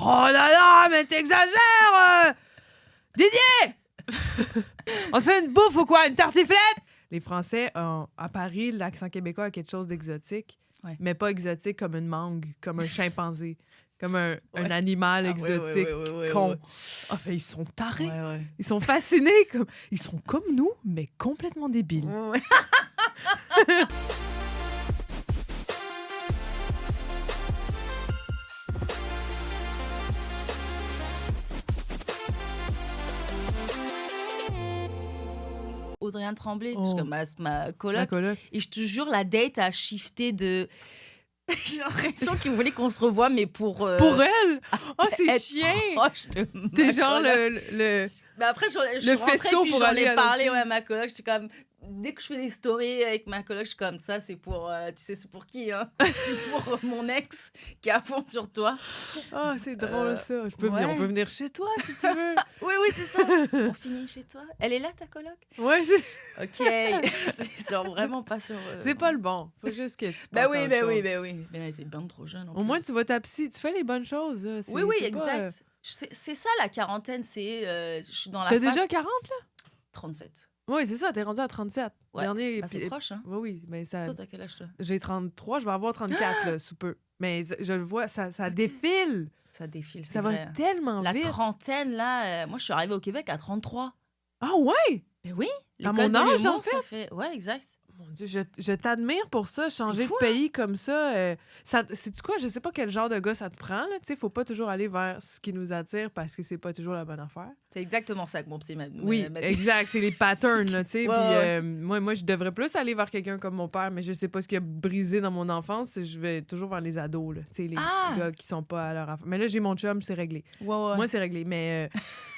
Oh là là, mais t'exagères! Didier! On se fait une bouffe ou quoi? Une tartiflette? Les Français, à Paris, l'accent québécois a quelque chose d'exotique, mais pas exotique comme une mangue, comme un chimpanzé, comme un animal exotique con. Ah, ben, ils sont tarés. Ils sont fascinés. Ils sont comme nous, mais complètement débiles. Audrey-Anne Tremblay, je suis comme ma coloc. Et je te jure, la date a shifté de... J'ai l'impression qu'il voulait qu'on se revoie, mais pour elle? Oh, c'est chiant! T'es genre le Mais après, je suis rentrée, faisceau puis pour j'en aller ai à parlé à ma coloc. J'étais comme... Dès que je fais des stories avec ma coloc, je suis comme ça, c'est pour... tu sais, c'est pour qui, hein? C'est pour mon ex qui est à fond sur toi. Ah, c'est drôle, ça. On peut venir chez toi, si tu veux. Oui, c'est ça. On finit chez toi. Elle est là, ta coloc? Ouais, c'est... OK. C'est genre vraiment pas sur... C'est pas le bon. Faut juste que tu penses Ben oui. Mais c'est bien trop jeune, Au moins, tu vas ta psy. Tu fais les bonnes choses. Là. Oui, c'est exact. Pas, c'est ça, la quarantaine. C'est... je suis dans la T'as phase... déjà 40, là? 37. Oui, c'est ça. T'es rendu à 37. Ouais. Dernier... C'est proche, hein? Oui, mais ça... Toi, t'as quel âge, toi? J'ai 33. Je vais avoir 34, là, sous peu. Mais je le vois, ça défile. Ça défile, c'est ça vrai. va tellement la vite. La trentaine, là... moi, je suis arrivée au Québec à 33. Ah ouais? Mais oui. À mon âge, en fait? Ça fait... Ouais, exact. Mon Dieu, je t'admire pour ça, changer de pays comme ça. C'est-tu quoi? Je sais pas quel genre de gars ça te prend. Tu sais, faut pas toujours aller vers ce qui nous attire parce que c'est pas toujours la bonne affaire. C'est exactement ça que mon psy m'a dit. Oui, exact. C'est les patterns, tu sais. Ouais. Moi, je devrais plus aller vers quelqu'un comme mon père, mais je sais pas ce qui a brisé dans mon enfance. Je vais toujours vers les ados, là. Tu sais, les gars qui sont pas à leur affaire. Mais là, j'ai mon chum, c'est réglé. Ouais. Moi, c'est réglé. Mais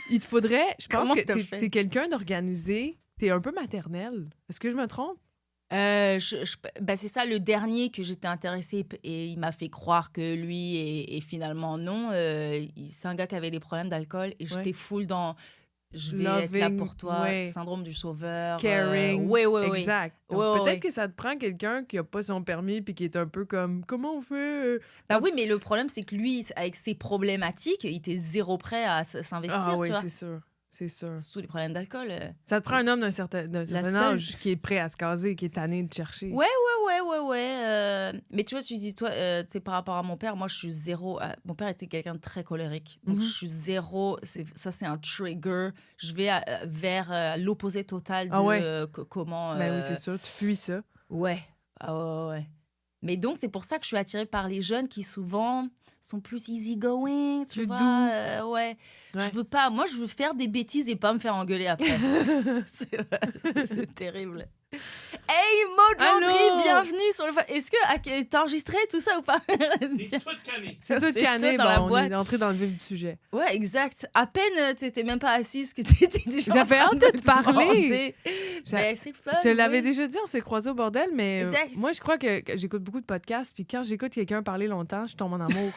il te faudrait... Je pense que t'es quelqu'un d'organisé. T'es un peu maternelle. Est-ce que je me trompe? Ben c'est ça, le dernier que j'étais intéressée et il m'a fait croire que lui et finalement non. C'est un gars qui avait des problèmes d'alcool et j'étais full dans je vais être là pour toi, syndrome du sauveur. Caring. Oui. Exact. Donc, peut-être que ça te prend quelqu'un qui a pas son permis puis qui est un peu comme comment on fait? Ben oui, mais le problème c'est que lui, avec ses problématiques, il était zéro prêt à s'investir. Ah oui, tu vois. C'est sûr. Sous les problèmes d'alcool. Ça te prend un homme d'un certain âge qui est prêt à se caser, qui est tanné de chercher. Ouais. Mais tu vois, tu dis, toi, tu sais, par rapport à mon père, moi, je suis zéro. Mon père était quelqu'un de très colérique. Donc, je suis zéro. Ça, c'est un trigger. Je vais vers l'opposé total de comment. Ben oui, c'est sûr. Tu fuis ça. Ouais. Ouais. Mais donc, c'est pour ça que je suis attirée par les jeunes qui, souvent, sont plus easygoing, tu vois. Ouais. Je veux pas... Moi, je veux faire des bêtises et pas me faire engueuler après. C'est terrible. Hey, Maud Landry, bienvenue sur le... Est-ce que t'as enregistré tout ça ou pas? C'est tout canné. C'est tout canné. On est entré dans le vif du sujet. Ouais, exact. À peine, t'étais même pas assise que t'étais déjà J'avais hâte de te parler. Mais c'est fun. Je te l'avais déjà dit, on s'est croisés au bordel, mais moi, je crois que j'écoute beaucoup de podcasts, puis quand j'écoute quelqu'un parler longtemps, je tombe en amour.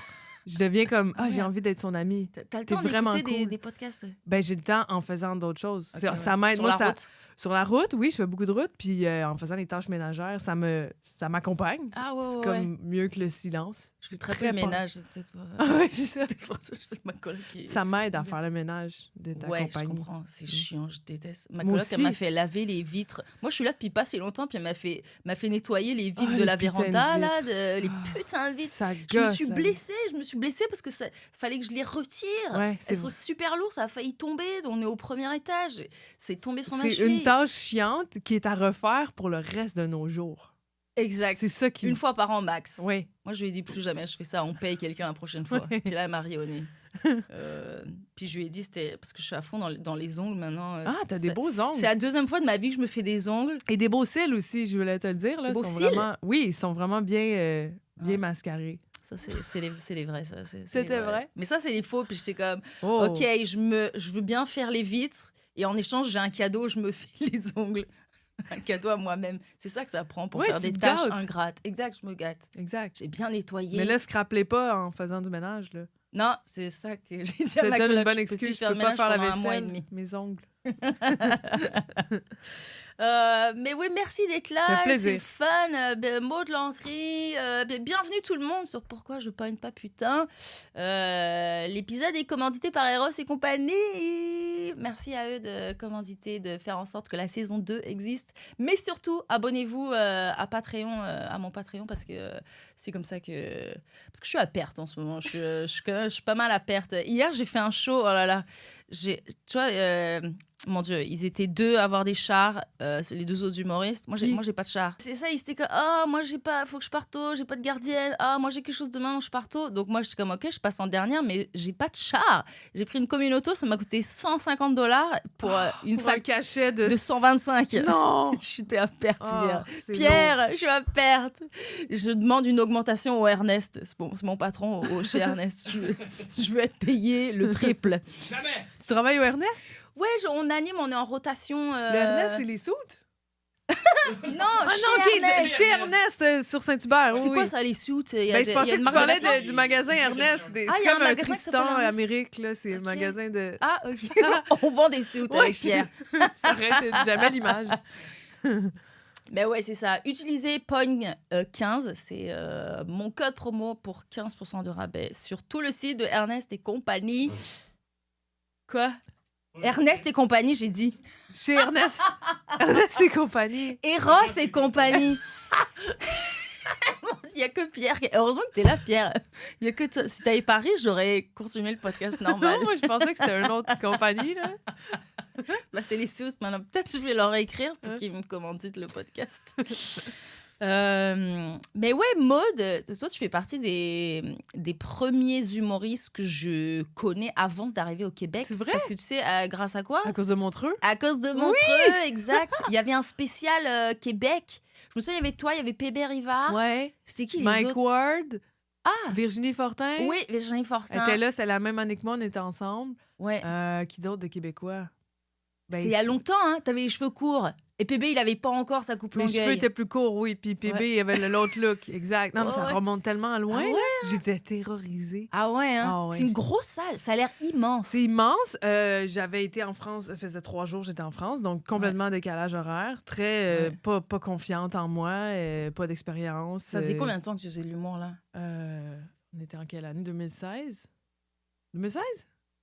Je deviens comme, j'ai envie d'être son amie. T'as le temps d'écouter des podcasts? Ben, j'ai le temps en faisant d'autres choses. Okay, ça m'aide. Sur la route? Sur la route, oui, je fais beaucoup de route. Puis en faisant les tâches ménagères, ça m'accompagne. Ah ouais, c'est comme mieux que le silence. Je fais très peu de ménage. C'est peut-être pas... ma coloc ça m'aide à faire le ménage de ta compagnie. Ouais, je comprends. C'est chiant, je déteste. Ma coloc, elle m'a fait laver les vitres. Moi, je suis là depuis pas si longtemps, puis elle m'a fait nettoyer les vitres de la véranda, là, les putains de vitres. Je me suis blessée parce que fallait que je les retire. Ouais, elles sont super lourdes, ça a failli tomber. On est au premier étage. C'est tombé sur ma cheville. C'est une tâche chiante qui est à refaire pour le reste de nos jours. Exact. C'est ça qui... Une fois par an max. Oui. Moi, je lui ai dit plus jamais je fais ça, on paye quelqu'un la prochaine fois. Puis là, elle m'a ri au nez. Puis je lui ai dit, c'était parce que je suis à fond dans les ongles maintenant. T'as des beaux ongles. C'est la deuxième fois de ma vie que je me fais des ongles. Et des beaux cils aussi, je voulais te le dire. Là, ils sont vraiment bien mascarés. Ça, c'est les vrais, ça. C'était vrai? Mais ça, c'est les faux. Puis j'étais comme, OK, je veux bien faire les vitres. Et en échange, j'ai un cadeau, je me fais les ongles. Un cadeau à moi-même. C'est ça que ça prend pour faire des tâches ingrates. Exact, je me gâte. Exact. J'ai bien nettoyé. Mais là, scrape-les pas en faisant du ménage, là. Non, c'est ça que j'ai dit à ma coloc. Une bonne excuse, je peux pas faire la vaisselle, mes ongles. Mais oui, merci d'être là. C'est fun. Maud Landry. Bienvenue tout le monde sur Pourquoi je pogne pas putain. L'épisode est commandité par Eros et compagnie. Merci à eux de commanditer, de faire en sorte que la saison 2 existe. Mais surtout, abonnez-vous à Patreon, à mon Patreon, parce que c'est comme ça que... Parce que je suis à perte en ce moment. Je suis pas mal à perte. Hier, j'ai fait un show. Oh là là. Tu vois... Mon Dieu, ils étaient 2 à avoir des chars, les 2 autres humoristes. Moi, j'ai pas de char. C'est ça, ils étaient comme, moi, j'ai pas, faut que je parte tôt, j'ai pas de gardienne. Moi, j'ai quelque chose demain, je pars tôt. Donc, moi, j'étais comme, ok, je passe en dernière, mais j'ai pas de char. J'ai pris une communauto, ça m'a coûté $150 pour une facture cachet de 125. Non! J'étais à perte hier. Pierre, je suis à perte. Je demande une augmentation au Ernest. C'est mon patron chez Ernest. Je veux être payé le triple. Jamais! Tu travailles au Ernest? Ouais, on anime, on est en rotation. Le Ernest, c'est les soutes? Non, chez Ernest, sur Saint-Hubert. C'est quoi ça, les soutes? Je pensais que tu parlais du magasin Ernest. C'est comme un Tristan Amérique, là. C'est un magasin de... Ah, OK. On vend des suits avec Pierre. Ça arrête jamais l'image. Ben ouais, c'est ça. Utilisez POGN15, c'est mon code promo pour 15% de rabais sur tout le site de Ernest et compagnie. Quoi? Ernest et compagnie, j'ai dit. Chez Ernest. Ernest et compagnie. Eros et compagnie. Il n'y a que Pierre. Heureusement que tu es là, Pierre. Il y a que toi. Si tu avais pas ri, j'aurais continué le podcast normal. Non, moi, je pensais que c'était une autre compagnie, là. C'est les Sous. Maintenant, peut-être que je vais leur écrire pour qu'ils me commanditent le podcast. Mais ouais, Maud, toi, tu fais partie des premiers humoristes que je connais avant d'arriver au Québec. C'est vrai? Parce que tu sais, grâce à quoi? À cause de Montreux? À cause de Montreux, exact. Il y avait un spécial Québec. Je me souviens, il y avait toi, il y avait Pébé Rivard. Ouais. C'était qui les Mike autres? Ward. Ah! Virginie Fortin. Oui, Virginie Fortin. Elle était là, c'est la même année que moi, on était ensemble. Ouais. Qui d'autre de Québécois? C'était il y a longtemps, hein? T'avais les cheveux courts. Et Pébé, il avait pas encore sa coupe longueuil. Mes cheveux étaient plus courts, oui. Puis Pébé, il avait l'autre look. Exact. Non, mais ça remonte tellement loin. Ah ouais? J'étais terrorisée. Ah ouais, hein? Ah ouais. C'est une grosse salle. Ça a l'air immense. C'est immense. J'avais été en France. Ça faisait 3 jours j'étais en France. Donc, complètement décalage horaire. Très pas confiante en moi. Pas d'expérience. Ça faisait combien de temps que tu faisais de l'humour, là? On était en quelle année? 2016? 2016?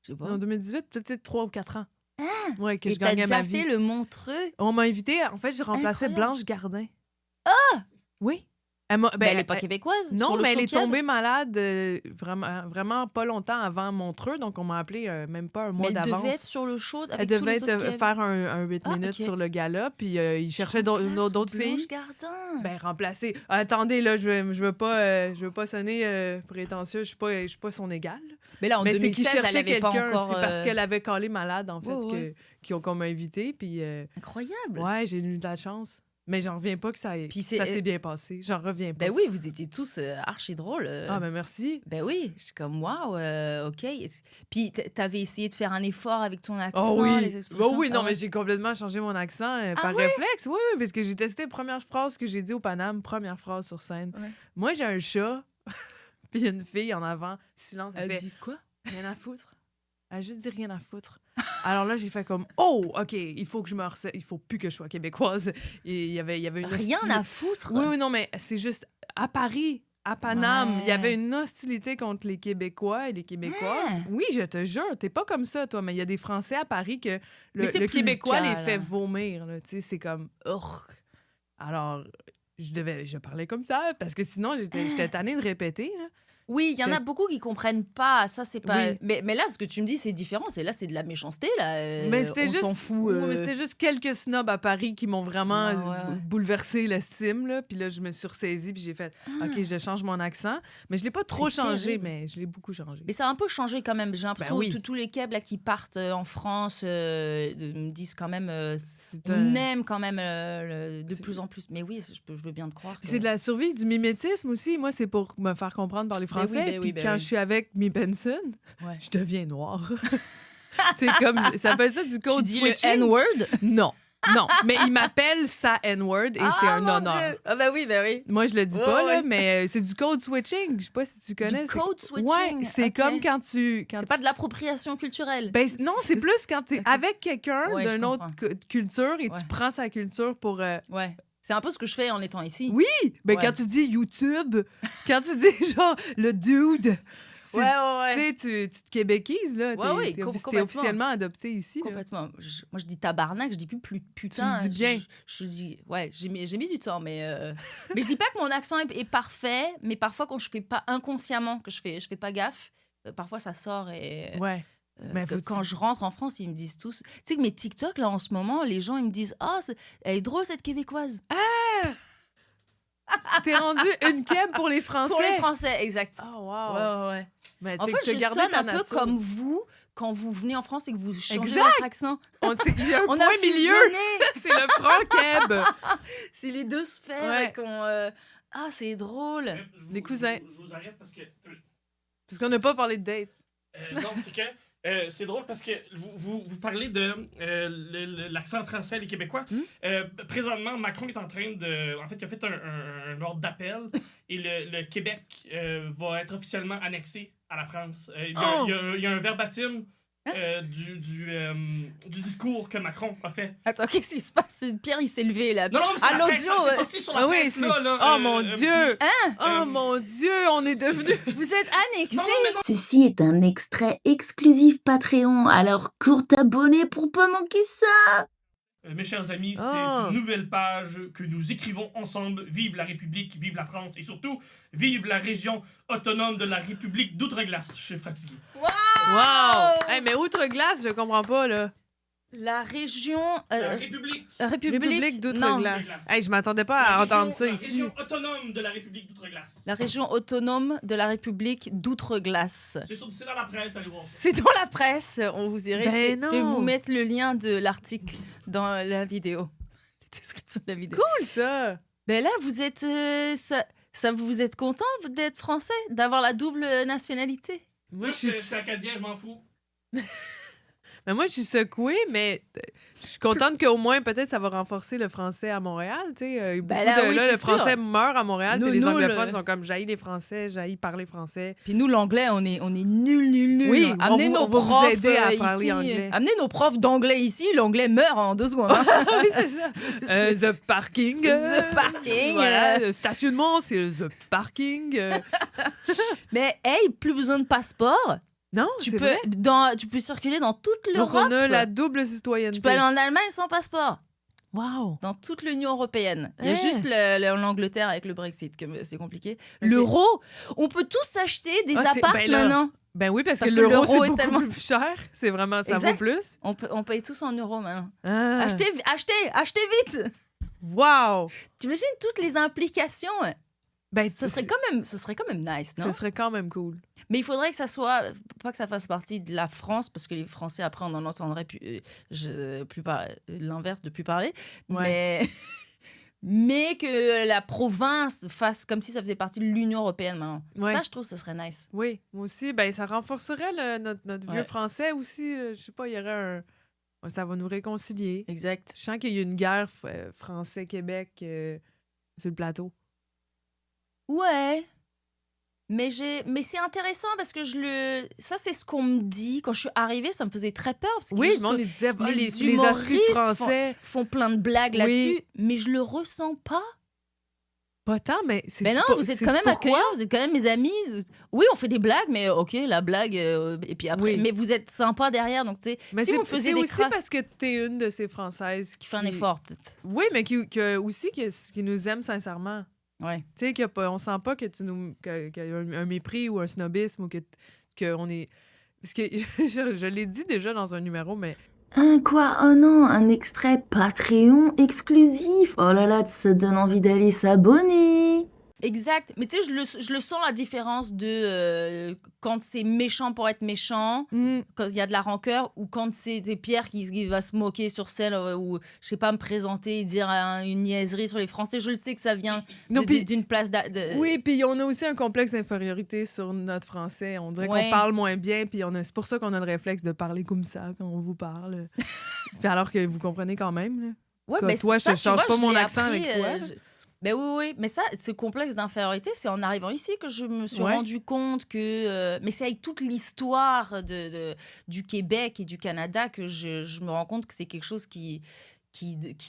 Je sais pas. Non, 2018, peut-être 3 ou 4 ans. Ah! Ouais, que je gagnais ma vie. Et t'as déjà fait le Montreux? On m'a invité. En fait, j'ai remplacé Incroyable. Blanche Gardin. Ah! Oui. Elle est pas québécoise? Non, mais elle est tombée malade vraiment pas longtemps avant Montreux. Donc, on m'a appelé même pas un mois d'avance. Elle devait être sur le show avec Elle devait faire un 8 minutes sur le gala. Puis, il cherchait d'autres filles. Gardin. Remplacer. Attendez, là, je veux pas sonner prétentieux. Je suis pas son égale. Mais là, en 2016, c'est qu'il cherchait elle avait pas quelqu'un. encore... C'est parce qu'elle avait collé malade, en fait, qu'on m'a invité. Puis, incroyable. Ouais, j'ai eu de la chance. Mais j'en reviens pas que ça s'est bien passé. J'en reviens pas. Ben oui, vous étiez tous archi drôles. Ah, ben merci. Ben oui, je suis comme, waouh, OK. Puis t'avais essayé de faire un effort avec ton accent, les expressions. Oh oui, non, mais j'ai complètement changé mon accent par réflexe. Oui, parce que j'ai testé la première phrase que j'ai dit au Paname, première phrase sur scène. Ouais. Moi, j'ai un chat, puis il y a une fille en avant, silence, elle dit quoi? Rien à foutre. Elle a juste dit rien à foutre. Alors là, j'ai fait comme oh, OK, il faut que je me recette, il faut plus que je sois québécoise. Et il y avait une rien à foutre. Oui, non, mais c'est juste à Paris, à Paname, il y avait une hostilité contre les Québécois et les Québécoises. Oui, je te jure, t'es pas comme ça, toi, mais il y a des Français à Paris que le Québécois les fait vomir. Tu sais, c'est comme alors je parlais comme ça parce que sinon j'étais tannée de répéter là. Oui, il y en a beaucoup qui comprennent pas. Ça, c'est pas. Oui. Mais là, ce que tu me dis, c'est différent. C'est de la méchanceté, là. Mais c'était s'en fout. Mais c'était juste quelques snobs à Paris qui m'ont vraiment bouleversé l'estime, là. Puis là, je me suis ressaisie, puis j'ai fait OK, je change mon accent. Mais je l'ai pas trop changé, mais je l'ai beaucoup changé. Mais ça a un peu changé quand même. J'ai l'impression que tous les Québécois qui partent en France me disent quand même. On aime quand même de plus en plus. Mais oui, je veux bien te croire. C'est de la survie du mimétisme aussi. Moi, c'est pour me faire comprendre par les Français. Puis quand je suis avec Mi Benson, je deviens noire. C'est comme ça s'appelle ça du code switching. Tu dis le N-word? Non. Non, mais il m'appelle sa N-word et c'est un mon honneur. Dieu. Ah ben oui, ben oui. Moi, je le dis pas, là, ouais. mais c'est du code switching. Je sais pas si tu connais. Du code switching. Ouais, c'est ok. comme quand tu... C'est pas de l'appropriation culturelle. Ben, non, c'est plus quand tu es avec quelqu'un Ouais, je d'une autre culture et Ouais. tu prends sa culture pour... Ouais. C'est un peu ce que je fais en étant ici. Oui! Ben, Ouais. quand tu dis YouTube, quand tu dis genre le dude... Ouais. Tu sais, tu te québéquises, là. Ouais, T'es complètement. officiellement adopté ici. Là. Complètement. Moi, je dis tabarnak, je dis plus putain. Tu le dis bien. Je dis, ouais, j'ai mis du temps, mais je dis pas que mon accent est parfait, mais parfois quand je fais pas inconsciemment, que je fais pas gaffe, parfois ça sort et Ouais. Mais quand je rentre en France, ils me disent tous. Tu sais que mes TikTok là en ce moment, les gens ils me disent elle est drôle cette québécoise. T'es rendu une Keb pour les Français. Pour les Français, exact. Oh, wow. Ouais. Mais En fait, je sonne un peu comme vous quand vous venez en France et que vous changez votre accent. Il y a un On point a milieu. C'est le franc Keb. C'est les deux sphères Ouais. et qu'on. C'est drôle. Des cousins. Je vous arrête parce que. Parce qu'on n'a pas parlé de date. Non, c'est que. C'est drôle parce que vous parlez de l'accent français, les Québécois. Présentement, Macron est en train de. En fait, il a fait un ordre d'appel et le Québec va être officiellement annexé à la France. Il y a un verbatim du discours que Macron a fait. Attends, qu'est-ce qui se passe? Pierre, il s'est levé là. Non, mais c'est à la presse, l'audio. c'est sorti sur la presse, là. Oh mon Dieu! euh, Oh mon Dieu, on est devenu... Vous êtes annexés. Non, mais non. Ceci est un extrait exclusif Patreon, alors cours t'abonner pour pas manquer ça. Mes chers amis, c'est Oh. une nouvelle page que nous écrivons ensemble. Vive la République, vive la France et surtout, vive la région autonome de la République d'Outre-Glace. Je suis fatigué. Wow! Hey, mais Outre-Glace, je comprends pas, là. La région. La République. République Non. d'Outre-Glace. Hey, je m'attendais pas à entendre ça La ici. région autonome de la République d'Outre-Glace. La région autonome de la République d'Outre-Glace. C'est dans la presse, allez voir. C'est dans la presse, on vous irait. Ben Je vais non. vous mettre le lien de l'article dans la vidéo. La description de la vidéo. Cool, ça! Ben là, vous êtes. Vous êtes content d'être français, d'avoir la double nationalité? Moi, Moi, je suis acadien, je m'en fous. Mais moi, je suis secouée, mais je suis contente qu'au moins, peut-être, ça va renforcer le français à Montréal. Tu sais, Ben là, oui, le c'est sûr. français meurt à Montréal, Nous- puis les nous, anglophones le- sont comme j'haïs les français, j'haïs parler français. Puis nous, l'anglais, on est nul. Oui, Amenez on nos va vous profs aider à parler ici. anglais. Amenez nos profs d'anglais ici, l'anglais meurt en 2 secondes. hein. oui, c'est ça. The parking. The parking. Voilà, le stationnement, c'est the parking. Mais hey, plus besoin de passeport. Non, Tu c'est peux, vrai. tu peux circuler dans toute Donc, l'Europe. on a la double citoyenneté. Tu peux aller en Allemagne sans passeport. Wow. Dans toute l'Union européenne. Il y a Eh. juste l'Angleterre avec le Brexit, que c'est compliqué. L'euro, on peut tous acheter des Ah, c'est- apparts ben là. maintenant. Ben oui, parce Parce que que l'euro, l'euro c'est est beaucoup tellement- plus cher. C'est vraiment, ça Exact. vaut plus. On paye tous en euros maintenant. Ah. Achetez vite. Wow. T'imagines toutes les implications? Ben, Ce serait quand même nice, non? Ce serait quand même cool. Mais il faudrait que ça soit, pas que ça fasse partie de la France, parce que les Français, après, on en entendrait l'inverse de plus parler. Ouais. Mais que la province fasse comme si ça faisait partie de l'Union européenne maintenant. Ouais. Ça, je trouve que ce serait nice. Oui, moi aussi. Ben, ça renforcerait notre vieux Ouais. français aussi. Je sais pas, il y aurait un... Ça va nous réconcilier. Exact. Je sens qu'il y a une guerre français-Québec sur le plateau. Ouais. Mais c'est intéressant parce que ça, c'est ce qu'on me dit. Quand je suis arrivée, ça me faisait très peur. Parce que Oui, juste le monde que il disait les les astis humoristes français. font plein de blagues Oui. là-dessus, mais je le ressens pas. Pas tant, mais c'est Mais non, vous êtes quand même accueillants, vous êtes quand même mes amis. Oui, on fait des blagues, mais ok, la blague, et puis après, Oui. mais vous êtes sympa derrière, donc tu sais, Mais si vous me faisiez c'est des aussi crasses, parce que t'es une de ces Françaises qui fait un effort peut-être. Oui, mais qui nous aime sincèrement. Ouais. Tu sais, on sent pas que qu'il y a un mépris ou un snobisme ou que on est... Parce que je l'ai dit déjà dans un numéro, mais... Quoi? Oh non, un extrait Patreon exclusif. Oh là là, ça donne envie d'aller s'abonner. Exact. Mais tu sais, je le sens la différence de quand c'est méchant pour être méchant, quand il y a de la rancœur, ou quand c'est Pierre qui va se moquer sur scène, ou je sais pas, me présenter et dire une niaiserie sur les Français. Je le sais que ça vient Non, puis- d'une place Oui, puis on a aussi un complexe d'infériorité sur notre français. On dirait Ouais. qu'on parle moins bien, puis c'est pour ça qu'on a le réflexe de parler comme ça quand on vous parle. Puis alors que vous comprenez quand même, là. Ouais, mais toi, ça, je change pas mon accent appris, avec toi. Ben oui, mais ça, ce complexe d'infériorité, c'est en arrivant ici que je me suis rendu compte que... mais c'est avec toute l'histoire du Québec et du Canada que je me rends compte que c'est quelque chose qui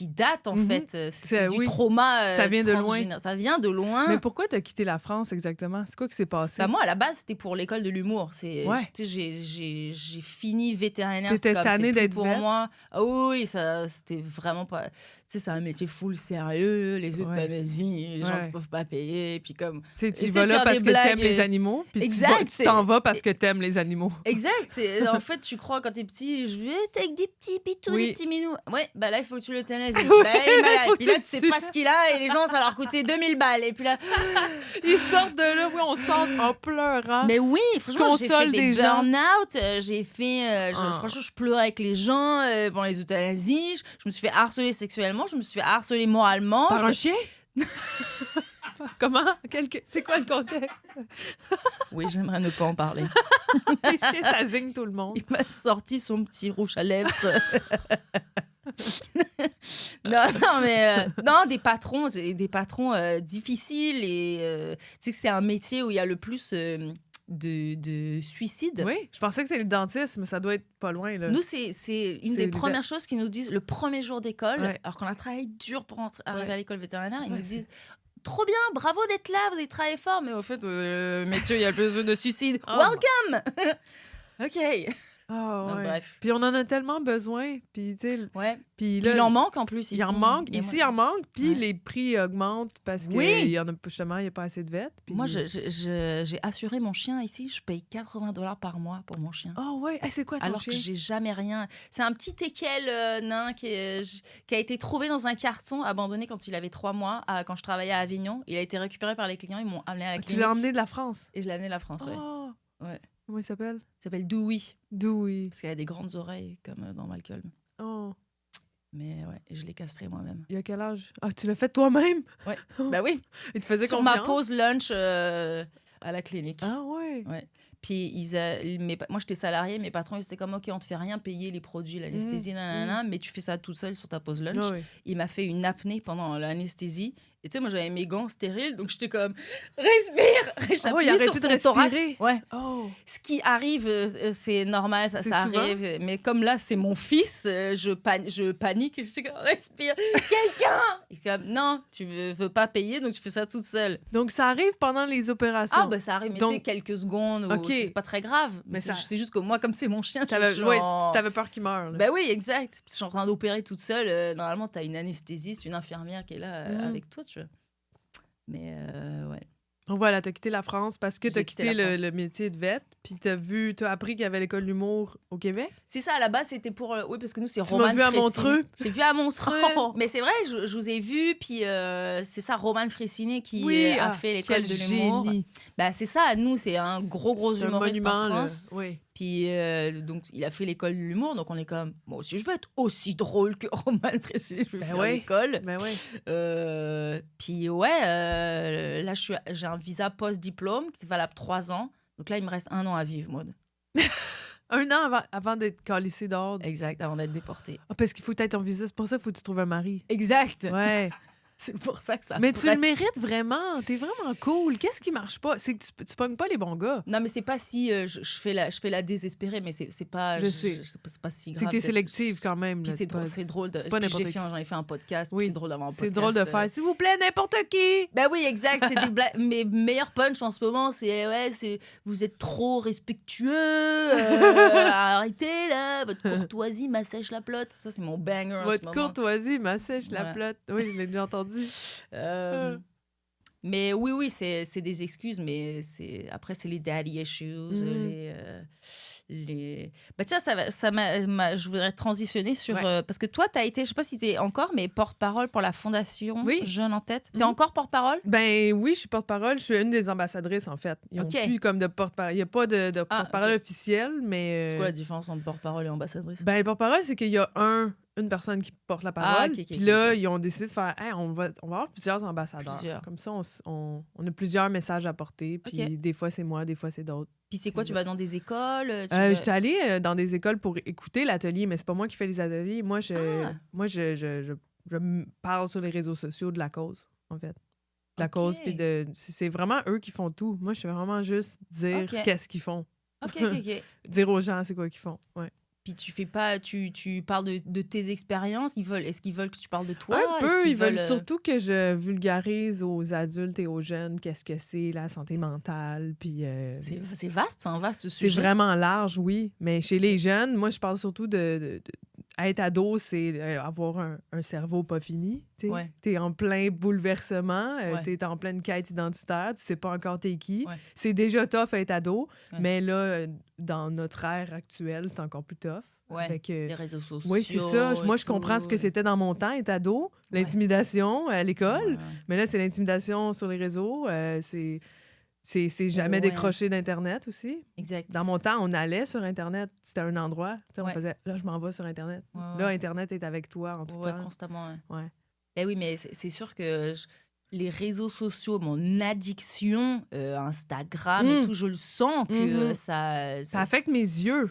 date, en fait. C'est du trauma. Ça vient de loin. Ça vient de loin. Mais pourquoi t'as quitté la France exactement? C'est quoi qui s'est passé? Bah moi, à la base, c'était pour l'école de l'humour. J'ai fini vétérinaire. T'étais tannée d'être pour moi. Ah oui, ça, c'était vraiment pas... Tu sais, c'est un métier full sérieux, les euthanasies, les gens qui peuvent pas payer, puis comme... Tu vas là parce que t'aimes les animaux, puis tu t'en vas parce que t'aimes les animaux. Exact. En fait, tu crois quand t'es petit, je vais être avec des petits pitous, des petits minous. Ouais, bah là, il faut que tu l'euthanasies. Puis là, tu sais pas ce qu'il a, et les gens, ça leur coûtait 2000 balles. Et puis là... Ils sortent de là, on sort en pleurant. Mais oui, franchement, j'ai fait des burn-out. J'ai fait... franchement, je pleurais avec les gens pendant les euthanasies. Je me suis fait harceler sexuellement. Je me suis fait harceler moralement. Par un chien? Comment? C'est quoi le contexte? Oui, j'aimerais ne pas en parler. Les chiens, ça zigne tout le monde. Il m'a sorti son petit rouge à lèvres. non, mais des patrons difficiles et tu sais que c'est un métier où il y a le plus de suicides. Oui, je pensais que c'était le dentiste, mais ça doit être pas loin. Là. Nous, c'est une des premières choses qu'ils nous disent le premier jour d'école, alors qu'on a travaillé dur pour arriver à l'école vétérinaire, ils nous disent trop bien, bravo d'être là, vous avez travaillé fort, mais au fait, métier, il y a plus de suicides. Welcome! OK. Bref. Puis on en a tellement besoin. Puis, tu sais. Puis il en manque en plus ici. Il en manque. Ici, il en manque. Puis les prix augmentent parce que il y en a, justement, il n'y a pas assez de vêtements. Moi, j'ai assuré mon chien ici. Je paye $80 par mois pour mon chien. Oh, ouais. C'est quoi ton chien? Alors que j'ai jamais rien. C'est un petit teckel nain qui a été trouvé dans un carton, abandonné quand il avait 3 mois, quand je travaillais à Avignon. Il a été récupéré par les clients. Ils m'ont amené à la clinique. Tu l'as emmené de la France? Et je l'ai amené de la France, ouais. Comment il s'appelle? Il s'appelle Dewey. Dewey. Parce qu'il a des grandes oreilles, comme dans Malcolm. Oh. Mais je l'ai castré moi-même. Il a quel âge? Ah, tu l'as fait toi-même? Ouais. Bah oui. Il te faisait sur confiance? Ma pause lunch à la clinique. Ah ouais? Ouais. Puis moi, j'étais salariée, mes patrons, ils étaient comme, OK, on te fait rien payer les produits, l'anesthésie, mais tu fais ça tout seul sur ta pause lunch. Oh, oui. Il m'a fait une apnée pendant l'anesthésie. Et tu sais, moi, j'avais mes gants stériles, donc j'étais comme, respire! J'appuyais sur son thorax. Ouais. Oh. Ce qui arrive, c'est normal, ça arrive. Mais comme là, c'est mon fils, je panique. Je suis comme, respire! Quelqu'un! Et comme, non, tu veux pas payer, donc tu fais ça toute seule. Donc, ça arrive pendant les opérations? Ah, ben ça arrive, mais tu sais, quelques secondes, c'est pas très grave. Mais c'est juste que moi, comme c'est mon chien, t'avais peur qu'il meure. Là. Ben oui, exact. Je suis en train d'opérer toute seule. Normalement, t'as une anesthésiste, une infirmière qui est là avec toi, tu vois. Mais ouais. Donc voilà, t'as quitté la France parce que t'as quitté le métier de vet, puis t'as appris qu'il y avait l'école d'humour au Québec? C'est ça, à la base, c'était pour... oui, parce que nous, c'est Roman Roman Fressini. Tu m'as vu à Montreux? J'ai vu à Montreux. Mais c'est vrai, je vous ai vu, puis c'est ça, Roman Fressini qui a fait l'école de l'humour. Génie. Bah, c'est ça, nous, c'est un gros humoriste en France. Oui. Puis, donc, il a fait l'école de l'humour, donc on est comme, moi aussi, je veux être aussi drôle que Roman Fressini, je veux faire l'école. Ben oui. Puis, là, j'ai un visa post-diplôme qui est valable 3 ans. Donc là, il me reste 1 an à vivre, Maud. 1 an avant d'être calissé dehors. Exact, avant d'être déporté. Ah, parce qu'il faut être ton visa, c'est pour ça qu'il faut que tu trouves un mari. Exact. Ouais. C'est pour ça que ça Mais tu le mérites vraiment. T'es vraiment cool. Qu'est-ce qui marche pas? C'est que tu pognes pas les bons gars. Non, mais c'est pas si... je fais la désespérée, mais c'est pas... Je sais. C'est pas si grave. C'est que t'es sélective quand même. Puis c'est drôle. C'est pas n'importe qui. J'en ai fait un podcast. Oui. C'est drôle d'avoir un podcast. C'est drôle de faire. S'il vous plaît, n'importe qui! Ben oui, exact. C'est des blagues. Mes meilleurs punchs en ce moment, c'est vous êtes trop respectueux. Arrêtez, là. Votre courtoisie m'assèche la plotte. Ça, c'est mon banger en ce moment. Votre courtoisie m'assèche la plotte. Oui, je l'ai déjà entendu. Mais oui, c'est des excuses, mais après, c'est les daddy issues, Bah tiens, je voudrais transitionner sur... parce que toi, t'as été, je sais pas si t'es encore, mais porte-parole pour la Fondation Jeune en Tête. T'es encore porte-parole? Ben oui, je suis porte-parole. Je suis une des ambassadrices, en fait. Ils ont plus comme de porte-parole. Il n'y a pas de porte-parole officielle, mais... C'est quoi la différence entre porte-parole et ambassadrice? Ben, porte-parole, c'est qu'il y a une personne qui porte la parole. Puis là, ils ont décidé de faire on va avoir plusieurs ambassadeurs. Comme ça, on a plusieurs messages à porter. Puis des fois, c'est moi, des fois, c'est d'autres. Puis c'est quoi, tu vas dans des écoles? J'étais allée dans des écoles pour écouter l'atelier, mais c'est pas moi qui fais les ateliers. Moi, je parle sur les réseaux sociaux de la cause, en fait. De la cause, puis c'est vraiment eux qui font tout. Moi, je fais vraiment juste dire qu'est-ce qu'ils font. OK. Dire aux gens c'est quoi qu'ils font, ouais. Puis tu fais pas, tu parles de tes expériences. Est-ce qu'ils veulent que tu parles de toi? Un peu, ils veulent surtout que je vulgarise aux adultes et aux jeunes qu'est-ce que c'est la santé mentale. Puis c'est vaste, c'est un vaste sujet. C'est vraiment large, oui. Mais chez les jeunes, moi, je parle surtout de être ado, c'est avoir un cerveau pas fini. T'es en plein bouleversement, t'es en pleine quête identitaire, tu sais pas encore t'es qui. Ouais. C'est déjà tough être ado, mais là, dans notre ère actuelle, c'est encore plus tough. Ouais, avec, les réseaux sociaux. Oui, c'est ça. Moi, je comprends ce que c'était dans mon temps, être ado, l'intimidation à l'école. Mais là, c'est l'intimidation sur les réseaux. C'est jamais décroché d'Internet aussi. Exact. Dans mon temps, on allait sur Internet. C'était un endroit. On faisait, là, je m'en vais sur Internet. Là, Internet est avec toi en tout temps. Constamment. Ouais. Eh oui, mais c'est sûr que les réseaux sociaux, mon addiction, Instagram et tout, je le sens que ça affecte mes yeux.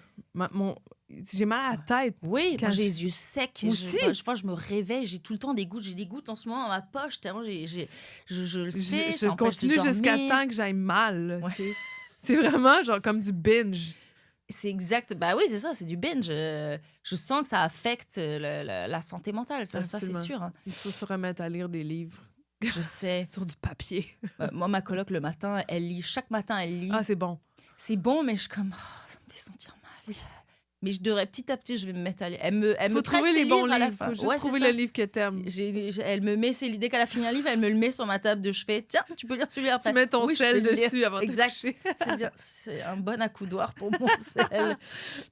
J'ai mal à la tête. Oui, quand j'ai les yeux secs. Aussi. Je me réveille, j'ai tout le temps des gouttes. J'ai des gouttes en ce moment dans ma poche. Tellement je le sais. Je continue jusqu'à temps que j'aille mal. C'est vraiment genre comme du binge. C'est exact. Bah oui, c'est ça, c'est du binge. Je sens que ça affecte la santé mentale. Ça c'est sûr. Hein. Il faut se remettre à lire des livres. Je sais. Sur du papier. Moi, ma coloc, le matin, elle lit. Chaque matin, elle lit. Ah, c'est bon. C'est bon, mais je suis comme... ça me fait sentir mal. Oui. Mais je devrais, petit à petit, je vais me mettre à lire. Elle me prête ses livres à la fin. Faut juste trouver le livre que t'aimes. Elle me met ses... Dès qu'elle a fini un livre, elle me le met sur ma table de chevet. Tiens, tu peux lire celui-là après. Tu mets ton sel dessus avant de te coucher. C'est bien. C'est un bon accoudoir pour mon sel.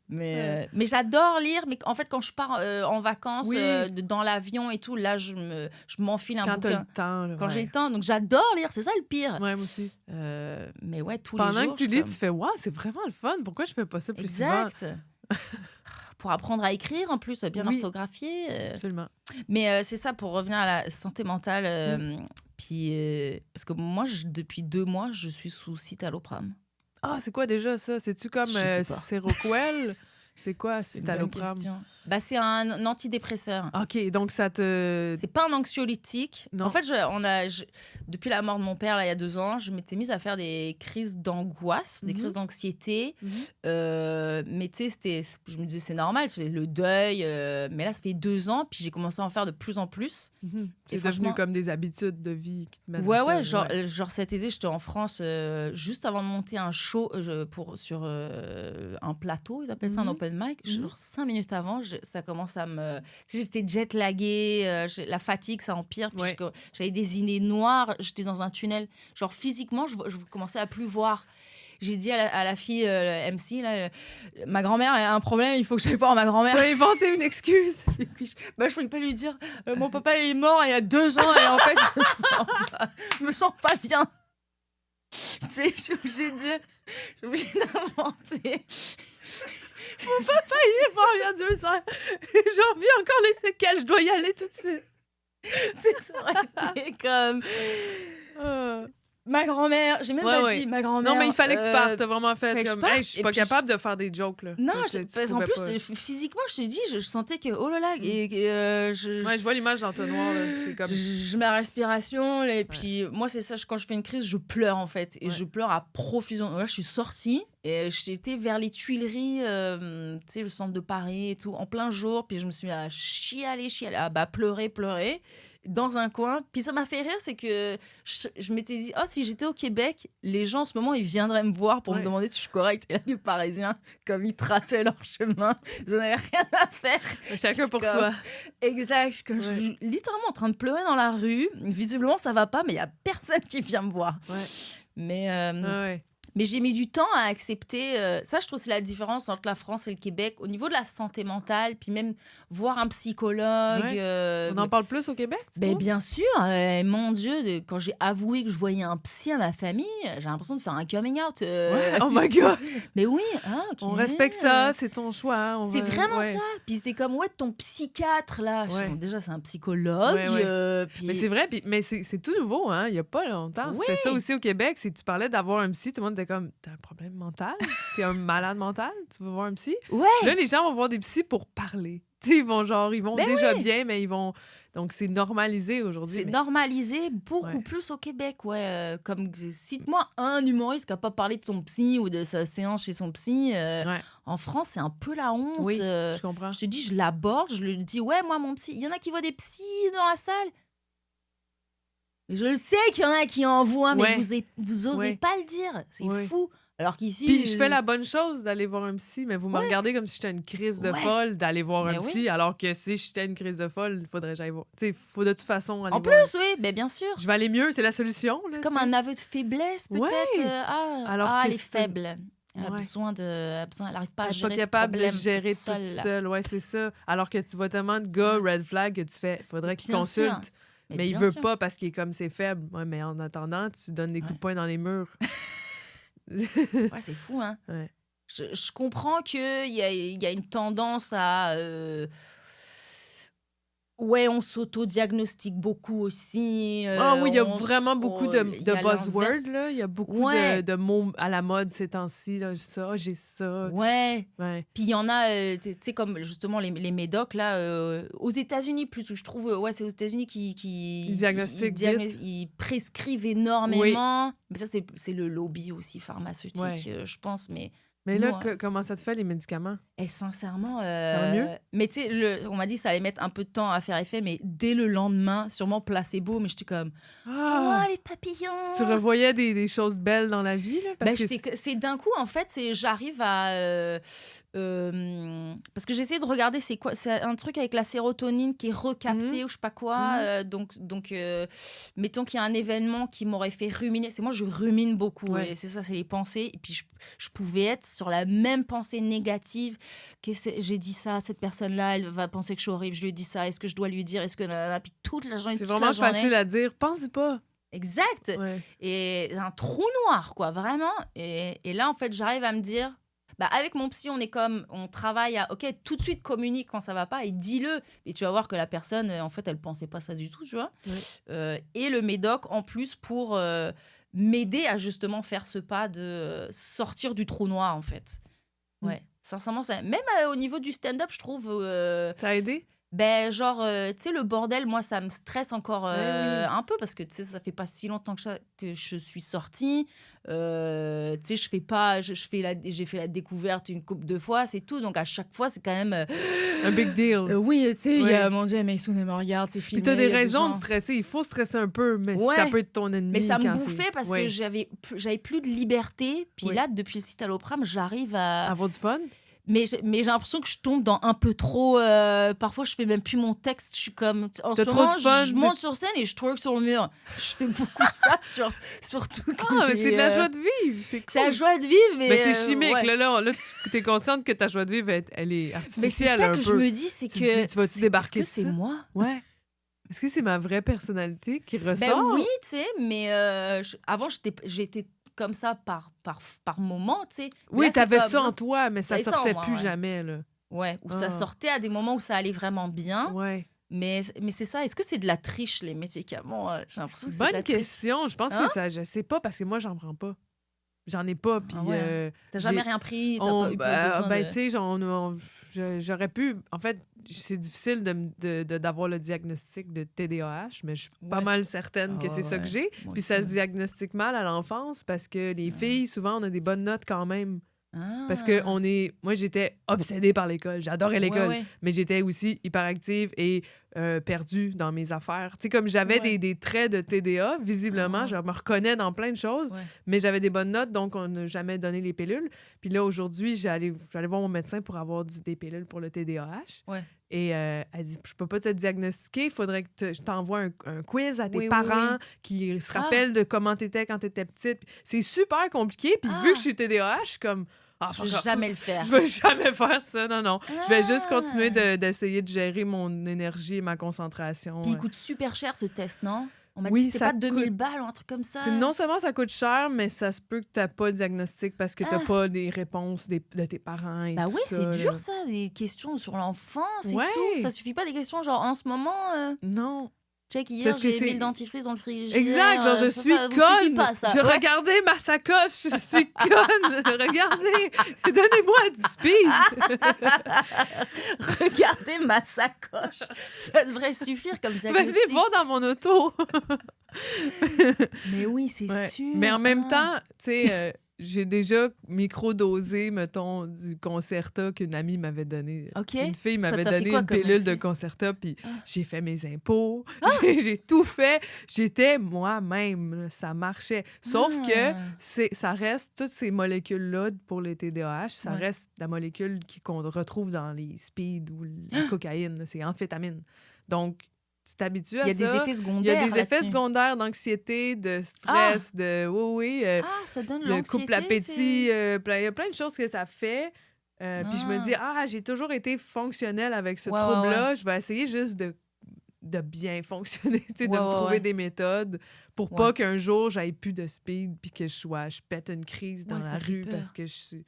Mais j'adore lire. Mais en fait, quand je pars en vacances, dans l'avion et tout, là, je m'enfile un bouquin. Quand t'as le temps. Quand j'ai le temps. Donc, j'adore lire. C'est ça le pire. Ouais, moi aussi. Mais ouais, tous Pendant les jours. Pendant que tu lis, tu fais « Wow, c'est vraiment le fun. Pourquoi je fais pas ça plus souvent? » Exact. Pour apprendre à écrire en plus, bien orthographier. Absolument. Mais c'est ça, pour revenir à la santé mentale. Puis, parce que moi, depuis 2 mois, je suis sous citalopram. Ah, c'est quoi déjà ça? C'est-tu comme Seroquel? C'est quoi citalopram? Bah, c'est un antidépresseur. OK, donc ça te... C'est pas un anxiolytique. Non. En fait, depuis la mort de mon père, là, il y a 2 ans, je m'étais mise à faire des crises d'angoisse, des crises d'anxiété. Mais tu sais, je me disais, c'est normal, c'est le deuil. Mais là, ça fait 2 ans, puis j'ai commencé à en faire de plus en plus. C'est devenu comme des habitudes de vie qui te mènent à ça. Genre cet été, j'étais en France juste avant de monter un show sur un plateau, ils appellent ça un open mic. Genre 5 minutes avant, ça commence à me... J'étais jet-laguée, la fatigue, ça empire. Puis j'avais des idées noires, j'étais dans un tunnel. Genre physiquement, je commençais à plus voir. J'ai dit à la fille, MC, là, ma grand-mère elle a un problème, il faut que j'aille voir ma grand-mère. T'as inventé une excuse. Et puis, je pouvais pas lui dire, mon papa est mort il y a 2 ans et en fait, je me sens pas bien. Tu sais, je suis obligée d'inventer. Mon papa, il est mort il y a 2 ans. J'en vis encore les séquelles. Je dois y aller tout de suite. Tu sais, ça aurait été comme... Ma grand-mère, j'ai même pas dit ma grand-mère. Non, mais il fallait que tu partes. T'as vraiment fait comme, je suis pas capable de faire des jokes, là. Non, en plus, physiquement, je te dis, je sentais que, oh là là, je vois l'image d'entonnoir, là. C'est comme... ma respiration, et puis moi, c'est ça, quand je fais une crise, je pleure, en fait. Et je pleure à profusion. Là, je suis sortie, et j'étais vers les Tuileries, tu sais, le centre de Paris et tout, en plein jour, puis je me suis mis à chialer, pleurer. Dans un coin. Puis ça m'a fait rire, c'est que je m'étais dit, si j'étais au Québec, les gens en ce moment, ils viendraient me voir pour me demander si je suis correcte. Et là, les Parisiens, comme ils traçaient leur chemin, ils n'en avaient rien à faire. Chacun pour soi. Exact. Je suis littéralement en train de pleurer dans la rue. Visiblement, ça va pas, mais il n'y a personne qui vient me voir. Mais j'ai mis du temps à accepter. Ça, je trouve, c'est la différence entre la France et le Québec. Au niveau de la santé mentale, puis même voir un psychologue. On en parle plus au Québec, bien sûr. Mon Dieu, quand j'ai avoué que je voyais un psy à ma famille, j'ai l'impression de faire un coming out. Oh my God! Mais oui. On respecte ça, c'est ton choix. C'est vraiment ça. Puis c'était comme, ton psychiatre, là. Déjà, c'est un psychologue. Mais c'est vrai, mais c'est tout nouveau, hein. Il n'y a pas longtemps. C'était ça aussi au Québec. Tu parlais d'avoir un psy, tout le monde était comme, t'as un problème mental? T'es un malade mental? Tu veux voir un psy? Ouais. Là, les gens vont voir des psys pour parler. T'sais, ils vont déjà bien, mais ils vont... Donc, c'est normalisé aujourd'hui. C'est mais... normalisé beaucoup plus au Québec, ouais. Comme, cite-moi un humoriste qui n'a pas parlé de son psy ou de sa séance chez son psy. En France, c'est un peu la honte. Oui, je comprends. Je te dis, je l'aborde, je lui dis, ouais, moi, mon psy... Il y en a qui voient des psys dans la salle. Je le sais qu'il y en a qui en voient, mais vous osez pas le dire. C'est fou. Alors qu'ici... Puis je fais la bonne chose d'aller voir un psy, mais vous me regardez comme si j'étais une crise de folle d'aller voir un psy, alors que si j'étais une crise de folle, il faudrait que j'aille voir. Tu sais, il faut de toute façon aller en voir. plus, oui, ben bien sûr. Je vais aller mieux, c'est la solution. C'est comme un aveu de faiblesse, peut-être. Elle est faible. Elle a besoin de... Elle n'arrive pas à gérer ce problème. Elle n'est pas capable de gérer toute seule. Ouais, c'est ça. Alors que tu vois tellement de gars red flag que tu fais, il faudrait qu'il consulte. Mais il veut pas parce qu'il est comme c'est faible. Ouais, mais en attendant, tu donnes des coups de poing dans les murs. Ouais, c'est fou, hein? Ouais. Je comprends qu'il y a une tendance à... Ouais, on s'auto-diagnostique beaucoup aussi. Oui, il y a vraiment beaucoup de buzzwords, là. Il y a beaucoup de mots à la mode ces temps-ci. Là. Ça, j'ai ça. Ouais. Puis il y en a, tu sais, comme justement les médocs, là, aux États-Unis, plutôt, je trouve, c'est aux États-Unis qui ils diagnostiquent ils prescrivent énormément. Mais ça, c'est le lobby aussi pharmaceutique, je pense, Mais là, comment ça te fait, les médicaments? Et sincèrement... Ça va mieux? Mais tu sais, on m'a dit que ça allait mettre un peu de temps à faire effet, mais dès le lendemain, sûrement placebo, mais j'étais comme... Oh, les papillons! Tu revoyais des choses belles dans la vie, là? Parce que c'est d'un coup, en fait, j'arrive à... parce que j'essaie de regarder, c'est quoi? C'est un truc avec la sérotonine qui est recaptée ou je sais pas quoi. Donc mettons qu'il y a un événement qui m'aurait fait ruminer. C'est moi, je rumine beaucoup. Et c'est ça, c'est les pensées. Et puis, je pouvais être sur la même pensée négative. J'ai dit ça, cette personne-là, elle va penser que je suis horrible. Je lui ai dit ça. Est-ce que je dois lui dire? Est-ce que... Puis toute la journée, c'est vraiment facile à dire. Pense-y pas. Exact. Et un trou noir, quoi, vraiment. Et là, en fait, j'arrive à me dire... avec mon psy, on travaille à, tout de suite communique quand ça va pas et dis-le. Et tu vas voir que la personne, en fait, elle pensait pas ça du tout, tu vois. Et le médoc, en plus, pour m'aider à justement faire ce pas de sortir du trou noir, en fait. Sincèrement, même au niveau du stand-up, je trouve... Ça a aidé? Genre, tu sais, le bordel, moi, ça me stresse encore un peu parce que, tu sais, ça fait pas si longtemps que je suis sortie. Tu sais, j'ai fait la découverte une couple de fois, c'est tout. Donc, à chaque fois, c'est quand même... un big deal. Oui, tu sais, il y a, mon Dieu, Maïsoun, elle me regarde, c'est filmé. Puis t'as des raisons de stresser. Il faut stresser un peu, mais ça peut être ton ennemi. Mais ça me bouffait parce que j'avais plus de liberté. Puis là, depuis le citalopram, j'arrive à... Avoir du fun? Mais j'ai l'impression que je tombe dans un peu trop... parfois, je fais même plus mon texte. Je suis comme... En ce moment, je monte sur scène et je twerk sur le mur. Je fais beaucoup ça sur toutes mais c'est de la joie de vivre. C'est cool. C'est la joie de vivre, mais... c'est chimique. Là, tu es consciente que ta joie de vivre, elle est artificielle un peu. Mais c'est ça que je me dis, c'est que... Tu vas-tu débarquer est-ce que c'est moi? Ouais. Est-ce que c'est ma vraie personnalité qui ressort? Oui, tu sais, mais avant, j'étais comme ça par moment, tu sais. Oui, t'avais ça en toi, mais ça sortait plus jamais, là. Ouais, ou ça sortait à des moments où ça allait vraiment bien. Ouais. Mais c'est ça. Est-ce que c'est de la triche, les médicaments? J'ai l'impression que c'est de la bonne question. Je pense que ça... Je sais pas, parce que moi, j'en prends pas. J'en ai pas, puis... T'as jamais rien pris? T'as pas eu besoin de... tu sais, j'aurais pu... En fait, c'est difficile d'avoir le diagnostic de TDAH, mais je suis pas mal certaine que c'est ça que j'ai. Puis ça se diagnostique mal à l'enfance parce que les filles, souvent, on a des bonnes notes quand même. Parce que moi, j'étais obsédée par l'école. J'adorais l'école. Mais j'étais aussi hyperactive et perdue dans mes affaires. Tu sais, comme j'avais des traits de TDA, visiblement, je me reconnais dans plein de choses, mais j'avais des bonnes notes, donc on n'a jamais donné les pilules. Puis là, aujourd'hui, j'allais voir mon médecin pour avoir des pilules pour le TDAH. Et elle dit, je peux pas te diagnostiquer, il faudrait que je t'envoie un quiz à tes parents qui se rappellent de comment t'étais quand t'étais petite. C'est super compliqué, puis vu que je suis TDAH, je suis comme... je vais jamais le faire. Je vais jamais faire ça, non. Je vais juste continuer d'essayer de gérer mon énergie et ma concentration. Puis il coûte super cher, ce test, non? On m'a dit que c'était pas 2000 balles ou un truc comme ça. Non seulement ça coûte cher, mais ça se peut que t'as pas le diagnostic parce que t'as pas des réponses de tes parents et tout ça. C'est dur, ça, des questions sur l'enfance et tout. Ça suffit pas des questions genre en ce moment... Non. Check, hier, Parce que j'ai c'est- mis le dentifrice dans le frigidaire. Exact, genre je ça, suis ça vous suffit conne. pas, ça. Je Ouais. regardais ma sacoche, je suis conne. Regardez, donnez-moi du speed. Regardez ma sacoche. Ça devrait suffire comme Venez diagnostic. voir dans mon auto. Mais oui, c'est Ouais. sûr. Mais en même Ah. temps, tu sais, j'ai déjà microdosé, mettons, du Concerta qu'une amie m'avait donné. OK. Une fille Ça m'avait t'a fait donné quoi une comme pilule de effet? Concerta, puis Ah. j'ai fait mes impôts, j'ai tout fait. J'étais moi-même, là, ça marchait. Sauf que ça reste, toutes ces molécules-là pour les TDAH, ça Ouais. reste la molécule qu'on retrouve dans les speed ou la cocaïne, là, c'est amphétamine. Donc, tu t'habitues à Il y a ça. des effets Il y secondaires. a des effets là-dessus. secondaires d'anxiété, de stress, de... Oui, Ah, ça donne le l'anxiété. couple appétit, c'est- il y a plein de choses que ça fait. Puis je me dis, j'ai toujours été fonctionnelle avec ce Ouais, trouble-là. Je vais essayer juste de bien fonctionner, tu sais, de Ouais, me ouais, trouver ouais. des méthodes pour pas qu'un jour, j'aille plus de speed puis que je pète une crise dans Ouais, la ça fait rue peur. parce que je suis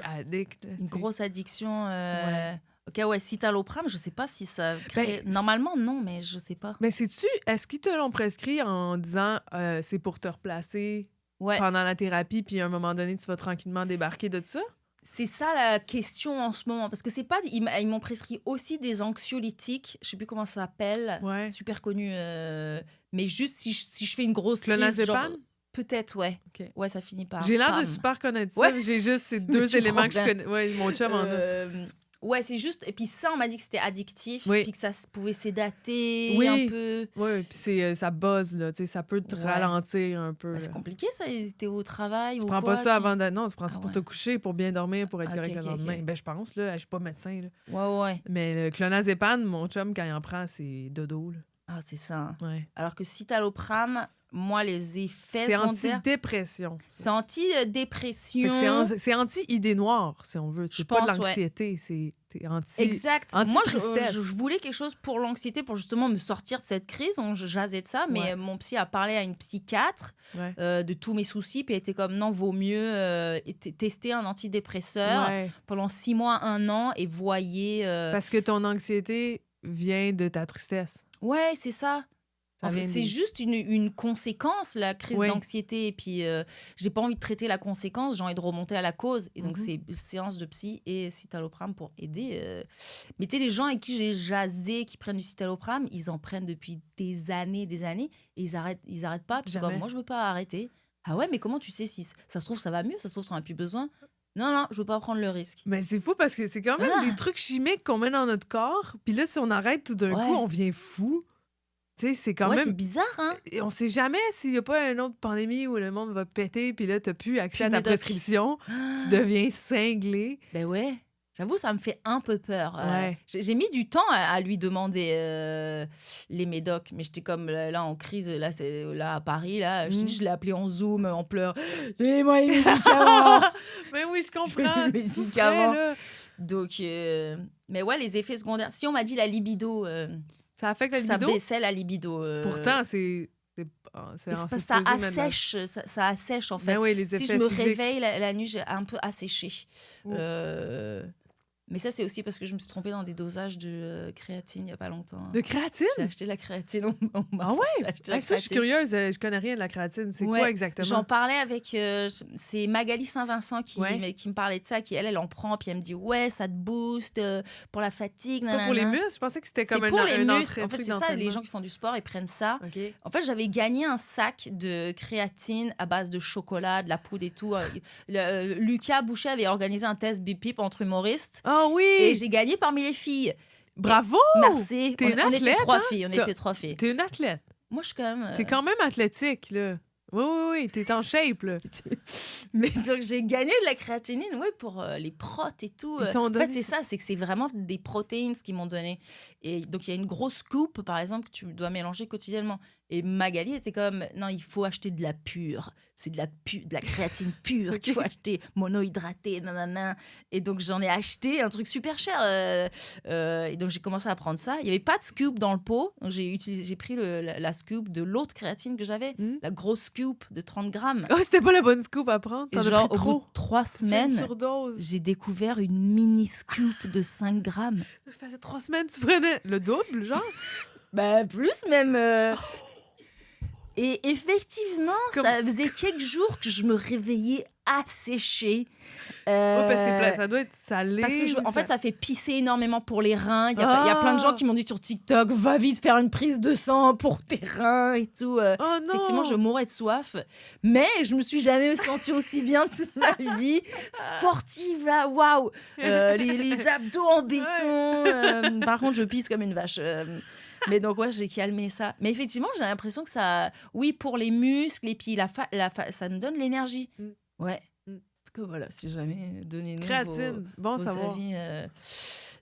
addict. là, Une tu sais. grosse addiction. Ouais. OK, ouais, citalopram, je sais pas si ça crée... Ben, Normalement, non, mais je sais pas. Mais est-ce qu'ils te l'ont prescrit en disant c'est pour te replacer Ouais, pendant la thérapie, puis à un moment donné, tu vas tranquillement débarquer de ça? c'est ça la question en ce moment. Parce que c'est pas... Ils m'ont prescrit aussi des anxiolytiques. Je sais plus comment ça s'appelle. Ouais. Super connu. Mais juste si je fais une grosse crise... Clonazepam? genre- Peut-être, ouais. OK. Ouais, ça finit par... J'ai l'air de pam. super connaître ça. Ouais. J'ai juste ces Mais deux tu éléments que je prends connais. Ouais, mon chum en a. Ouais, c'est juste... Et puis ça, on m'a dit que c'était addictif. Oui. Puis que ça pouvait sédater Oui. un peu. Oui, puis ça buzz, là. Tu sais, ça peut te Ouais. ralentir un peu. Bah, c'est là. compliqué, ça. T'es au travail Tu ou prends quoi, pas ça avant de... Non, tu prends ça Ah pour ouais. te coucher, pour bien dormir, pour être Ok, correct ok, le lendemain. ok. Ben, je pense, là. Je suis pas médecin, là. Ouais, ouais. Mais le clonazepam, mon chum, quand il en prend, c'est dodo, là. Ah, c'est ça. Hein. Ouais. Alors que citalopram, moi, les effets C'est secondaires... antidépression. ça. C'est anti-dépression. Fait que c'est anti-idée noire, si on veut. Je C'est pas de pense, ouais. l'anxiété, c'est anti... Exact. Moi, anti-tristesse. je voulais quelque chose pour l'anxiété, pour justement me sortir de cette crise. On jasait de ça, mais Ouais. mon psy a parlé à une psychiatre Ouais. de tous mes soucis, puis elle était comme, non, vaut mieux tester un antidépresseur Ouais. pendant 6 mois, 1 an, et voyez... Parce que ton anxiété vient de ta tristesse. Ouais, c'est ça. Ça En fait, vient c'est des- juste une conséquence, la crise Oui. d'anxiété. Et puis, j'ai pas envie de traiter la conséquence, j'ai envie de remonter à la cause. Et donc, Mhm. c'est séance de psy et citalopram pour aider. Mais tu sais, les gens avec qui j'ai jasé, qui prennent du citalopram, ils en prennent depuis des années, et ils arrêtent pas. Puis c'est Jamais. comme, moi, je veux pas arrêter. Ah ouais, mais comment tu sais si ça se trouve, ça va mieux, ça se trouve, t'en as plus besoin? Non, je veux pas prendre le risque. Mais c'est fou parce que c'est quand même des trucs chimiques qu'on met dans notre corps. Puis là, si on arrête tout d'un Ouais. coup, on vient fou. Tu sais, c'est quand Ouais, c'est même... bizarre, hein? Et on sait jamais s'il n'y a pas une autre pandémie où le monde va péter, puis là, tu n'as plus accès Plus à ta médoc. prescription. Tu deviens cinglé. Ben ouais. J'avoue, ça me fait un peu peur. Ouais. J'ai mis du temps à lui demander les médocs, mais j'étais comme là en crise, là à Paris, là, je l'ai appelé en Zoom, en pleurs. Donnez-moi les médicaments. Mais oui, je Je comprends. fais Tu des souffrais, médicaments. là. Donc, mais ouais, les effets secondaires. Si on m'a dit la libido, Ça affecte la ça libido. baissait la libido. Pourtant, c'est c'est parce que ça supposé mettre la- assèche, ça assèche en fait. Ben oui, les effets Si je me physiques. réveille la nuit, j'ai un peu asséché. Ouh. Mais ça, c'est aussi parce que je me suis trompée dans des dosages de créatine il n'y a pas longtemps. De créatine? J'ai acheté la créatine. On m'a Ah ouais? forcé à acheter la Hey, ça, je suis créatine. curieuse. Je connais rien de la créatine. C'est Ouais, quoi exactement? J'en parlais avec... c'est Magali Saint-Vincent qui me parlait de ça, qui, elle en prend, puis elle me dit, ouais, ça te booste pour la fatigue. C'est pas pour les nanana. muscles? Je pensais que c'était C'est comme un pour les un muscles. En fait, truc c'est ça, les d'entraînement. gens qui font du sport, ils prennent ça. OK. En fait, j'avais gagné un sac de créatine à base de chocolat, de la poudre et tout. Lucas Boucher avait organisé un test bip entre humoristes. Ah oui! Et j'ai gagné parmi les filles. Bravo! Merci. T'es une On était athlète, 3 hein? filles. On T'as- était 3 filles. T'es une athlète. Moi, je suis quand même... T'es quand même athlétique, là. Oui. T'es en shape, là. Mais donc, j'ai gagné de la créatinine, ouais, pour les protes et tout. Ils t'ont En donné fait, c'est ça, c'est que c'est vraiment des protéines ce qu'ils m'ont donné. Et donc, il y a une grosse scoop, par exemple, que tu dois mélanger quotidiennement. Et Magali était comme, non, il faut acheter de la pure. C'est de la créatine pure qu'il faut acheter, monohydratée, nanana. Et donc, j'en ai acheté un truc super cher. Et donc, j'ai commencé à prendre ça. Il n'y avait pas de scoop dans le pot. Donc, j'ai pris la scoop de l'autre créatine que j'avais, la grosse scoop de 30 grammes. Oh, c'était pas la bonne scoop à prendre. Et T'en as genre, pris au bout trop. de 3 Fais une semaines, surdose. j'ai découvert une mini scoop de 5 grammes. Ça faisait 3 semaines, tu prenais le double, genre? Bah, plus même. Et effectivement, ça faisait quelques jours que je me réveillais asséchée. Ça doit être salé. Parce que, en fait, ça fait pisser énormément pour les reins. Il y a plein de gens qui m'ont dit sur TikTok, va vite faire une prise de sang pour tes reins et tout. Effectivement, je mourais de soif. Mais je me suis jamais sentie aussi bien toute ma vie. Sportive, là, waouh! Les abdos en béton. Par contre, je pisse comme une vache. Mais donc, ouais, j'ai calmé ça. Mais effectivement, j'ai l'impression que ça... Oui, pour les muscles et puis ça me donne l'énergie. Ouais. En tout cas, voilà, si jamais, donnez-nous créatine, bon vos savoir. avis.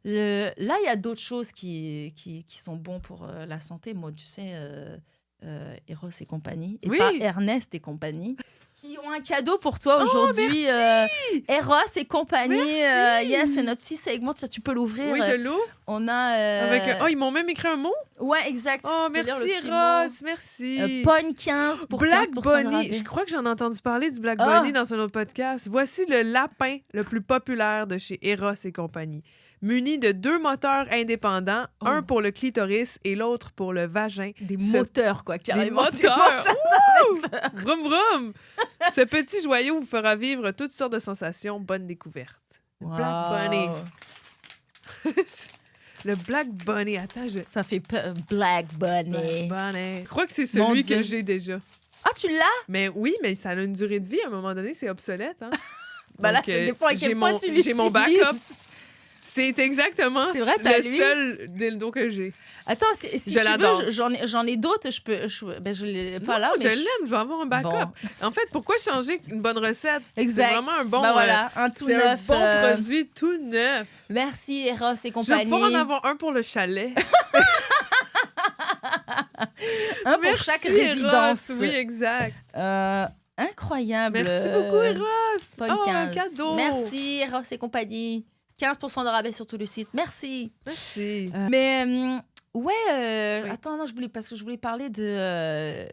Là, il y a d'autres choses qui sont bons pour la santé. Moi, tu sais, Eros et compagnie, et pas Ernest et compagnie, qui ont un cadeau pour toi aujourd'hui. Eros et compagnie. Yes, c'est notre petit segment. Tu peux l'ouvrir. Oui, je l'ouvre. On a... ils m'ont même écrit un mot. Ouais, exact. Oh, merci, Eros. Merci. Pogne 15 pour Black 15% de Bunny. rabais. Je crois que j'en ai entendu parler du Black Bunny dans un autre podcast. Voici le lapin le plus populaire de chez Eros et compagnie. Muni de 2 moteurs indépendants, un pour le clitoris et l'autre pour le vagin. Des moteurs, quoi, carrément. Des moteurs! Vroom, vroom! Ce petit joyau vous fera vivre toutes sortes de sensations. Bonne découverte. Wow. Black Bunny. Le Black Bunny. Attends, Ça fait peur. Black Bunny. Black Bunny. Je crois que c'est celui que j'ai déjà. Ah, tu l'as? Mais oui, mais ça a une durée de vie. À un moment donné, c'est obsolète. Hein? Bah là, ça dépend à quel point tu l'utilises. J'ai mon backup. C'est exactement le seul dildo que j'ai. Attends, si tu veux, j'en ai d'autres. Je l'ai pas là. Mais je l'aime, je vais avoir un backup. Bon. En fait, pourquoi changer une bonne recette? Exact. C'est vraiment un bon, un tout neuf. Un bon produit tout neuf. Merci, Eros et compagnie. Je vais pouvoir en avoir un pour le chalet. Un pour chaque résidence. Eros. Oui, exact. Incroyable. Merci beaucoup, Eros. Un cadeau. Merci, Eros et compagnie. 15% de rabais sur tout le site. Merci. Merci. Attends, non, parce que je voulais parler de...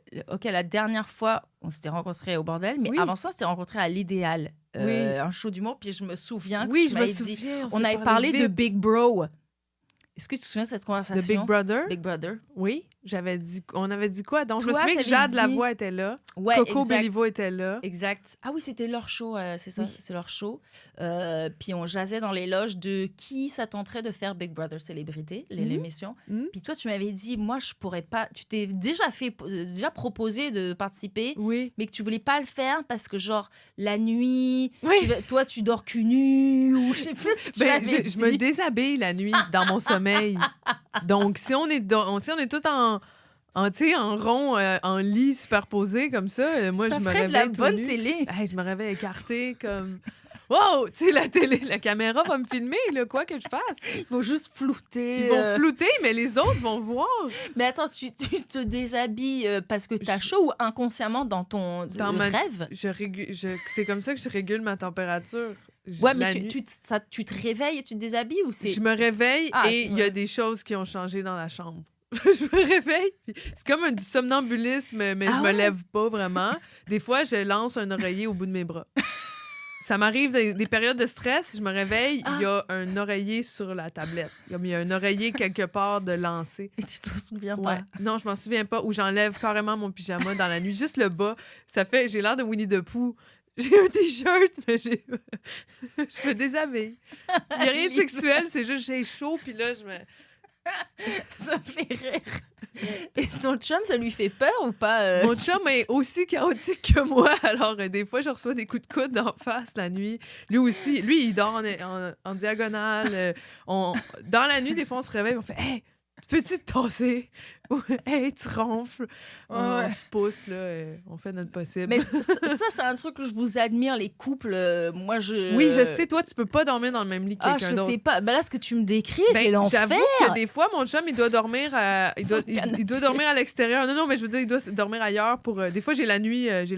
la dernière fois, on s'était rencontrés au bordel, mais avant ça, on s'était rencontrés à l'Idéal. Un show d'humour, puis je me souviens que tu m'avais dit... On avait parlé de Big Bro. Est-ce que tu te souviens de cette conversation? De Big Brother? Big Brother. Oui. On avait dit quoi? Donc, je me souviens que Jade Lavoie était là. Ouais, Coco Bellivo était là. Exact. Ah oui, c'était leur show, c'est ça, c'est leur show. Puis on jasait dans les loges de qui ça tenterait de faire Big Brother Célébrité, l'émission. Puis toi, tu m'avais dit, moi, je pourrais pas... Tu t'es déjà proposé de participer, mais que tu voulais pas le faire parce que, genre, la nuit, toi, tu dors cul nu, ou je sais plus ce que tu m'avais dit. Je me déshabille la nuit dans mon sommeil. Donc, si on est tout en rond, en lit superposé comme ça, moi, je me réveille. Ça ferait de la bonne télé. Je me réveille écartée comme... Wow! Tu sais, la télé, la caméra va me filmer, là, quoi que je fasse. Ils vont juste flouter. Ils vont flouter, mais les autres vont voir. Mais attends, tu te déshabilles parce que t'as chaud ou inconsciemment dans ton rêve? C'est comme ça que je régule ma température. Ouais, mais tu te réveilles et tu te déshabilles ou c'est... Je me réveille et il y a des choses qui ont changé dans la chambre. Je me réveille. C'est comme du somnambulisme, mais je me lève pas vraiment. Des fois, je lance un oreiller au bout de mes bras. Ça m'arrive des périodes de stress. Je me réveille, il y a un oreiller sur la tablette. Il y a un oreiller quelque part de lancé. Et tu t'en souviens pas? Non, je m'en souviens pas. Ou j'enlève carrément mon pyjama dans la nuit. Juste le bas. J'ai l'air de Winnie the Pooh. J'ai un t-shirt, mais je me déshabille. Il n'y a rien de sexuel, c'est juste j'ai chaud, puis là, je me... Ça me fait rire. Et ton chum, ça lui fait peur ou pas? Mon chum est aussi chaotique que moi, alors des fois, je reçois des coups de coude d'en face la nuit. Lui aussi, il dort en diagonale. Dans la nuit, des fois, on se réveille, on fait « Hey, peux-tu te tasser? » Ou « Hey, tu ronfles. » On se pousse, là, on fait notre possible. Mais ça, c'est un truc que je vous admire, les couples. Moi, Oui, je sais, toi, tu peux pas dormir dans le même lit que quelqu'un d'autre. Je sais pas. Ben là, ce que tu me décris, c'est l'enfer. J'avoue que des fois, mon chum, il doit dormir il doit dormir à l'extérieur. Non, mais je veux dire, il doit dormir ailleurs pour... Des fois, j'ai la nuit, j'ai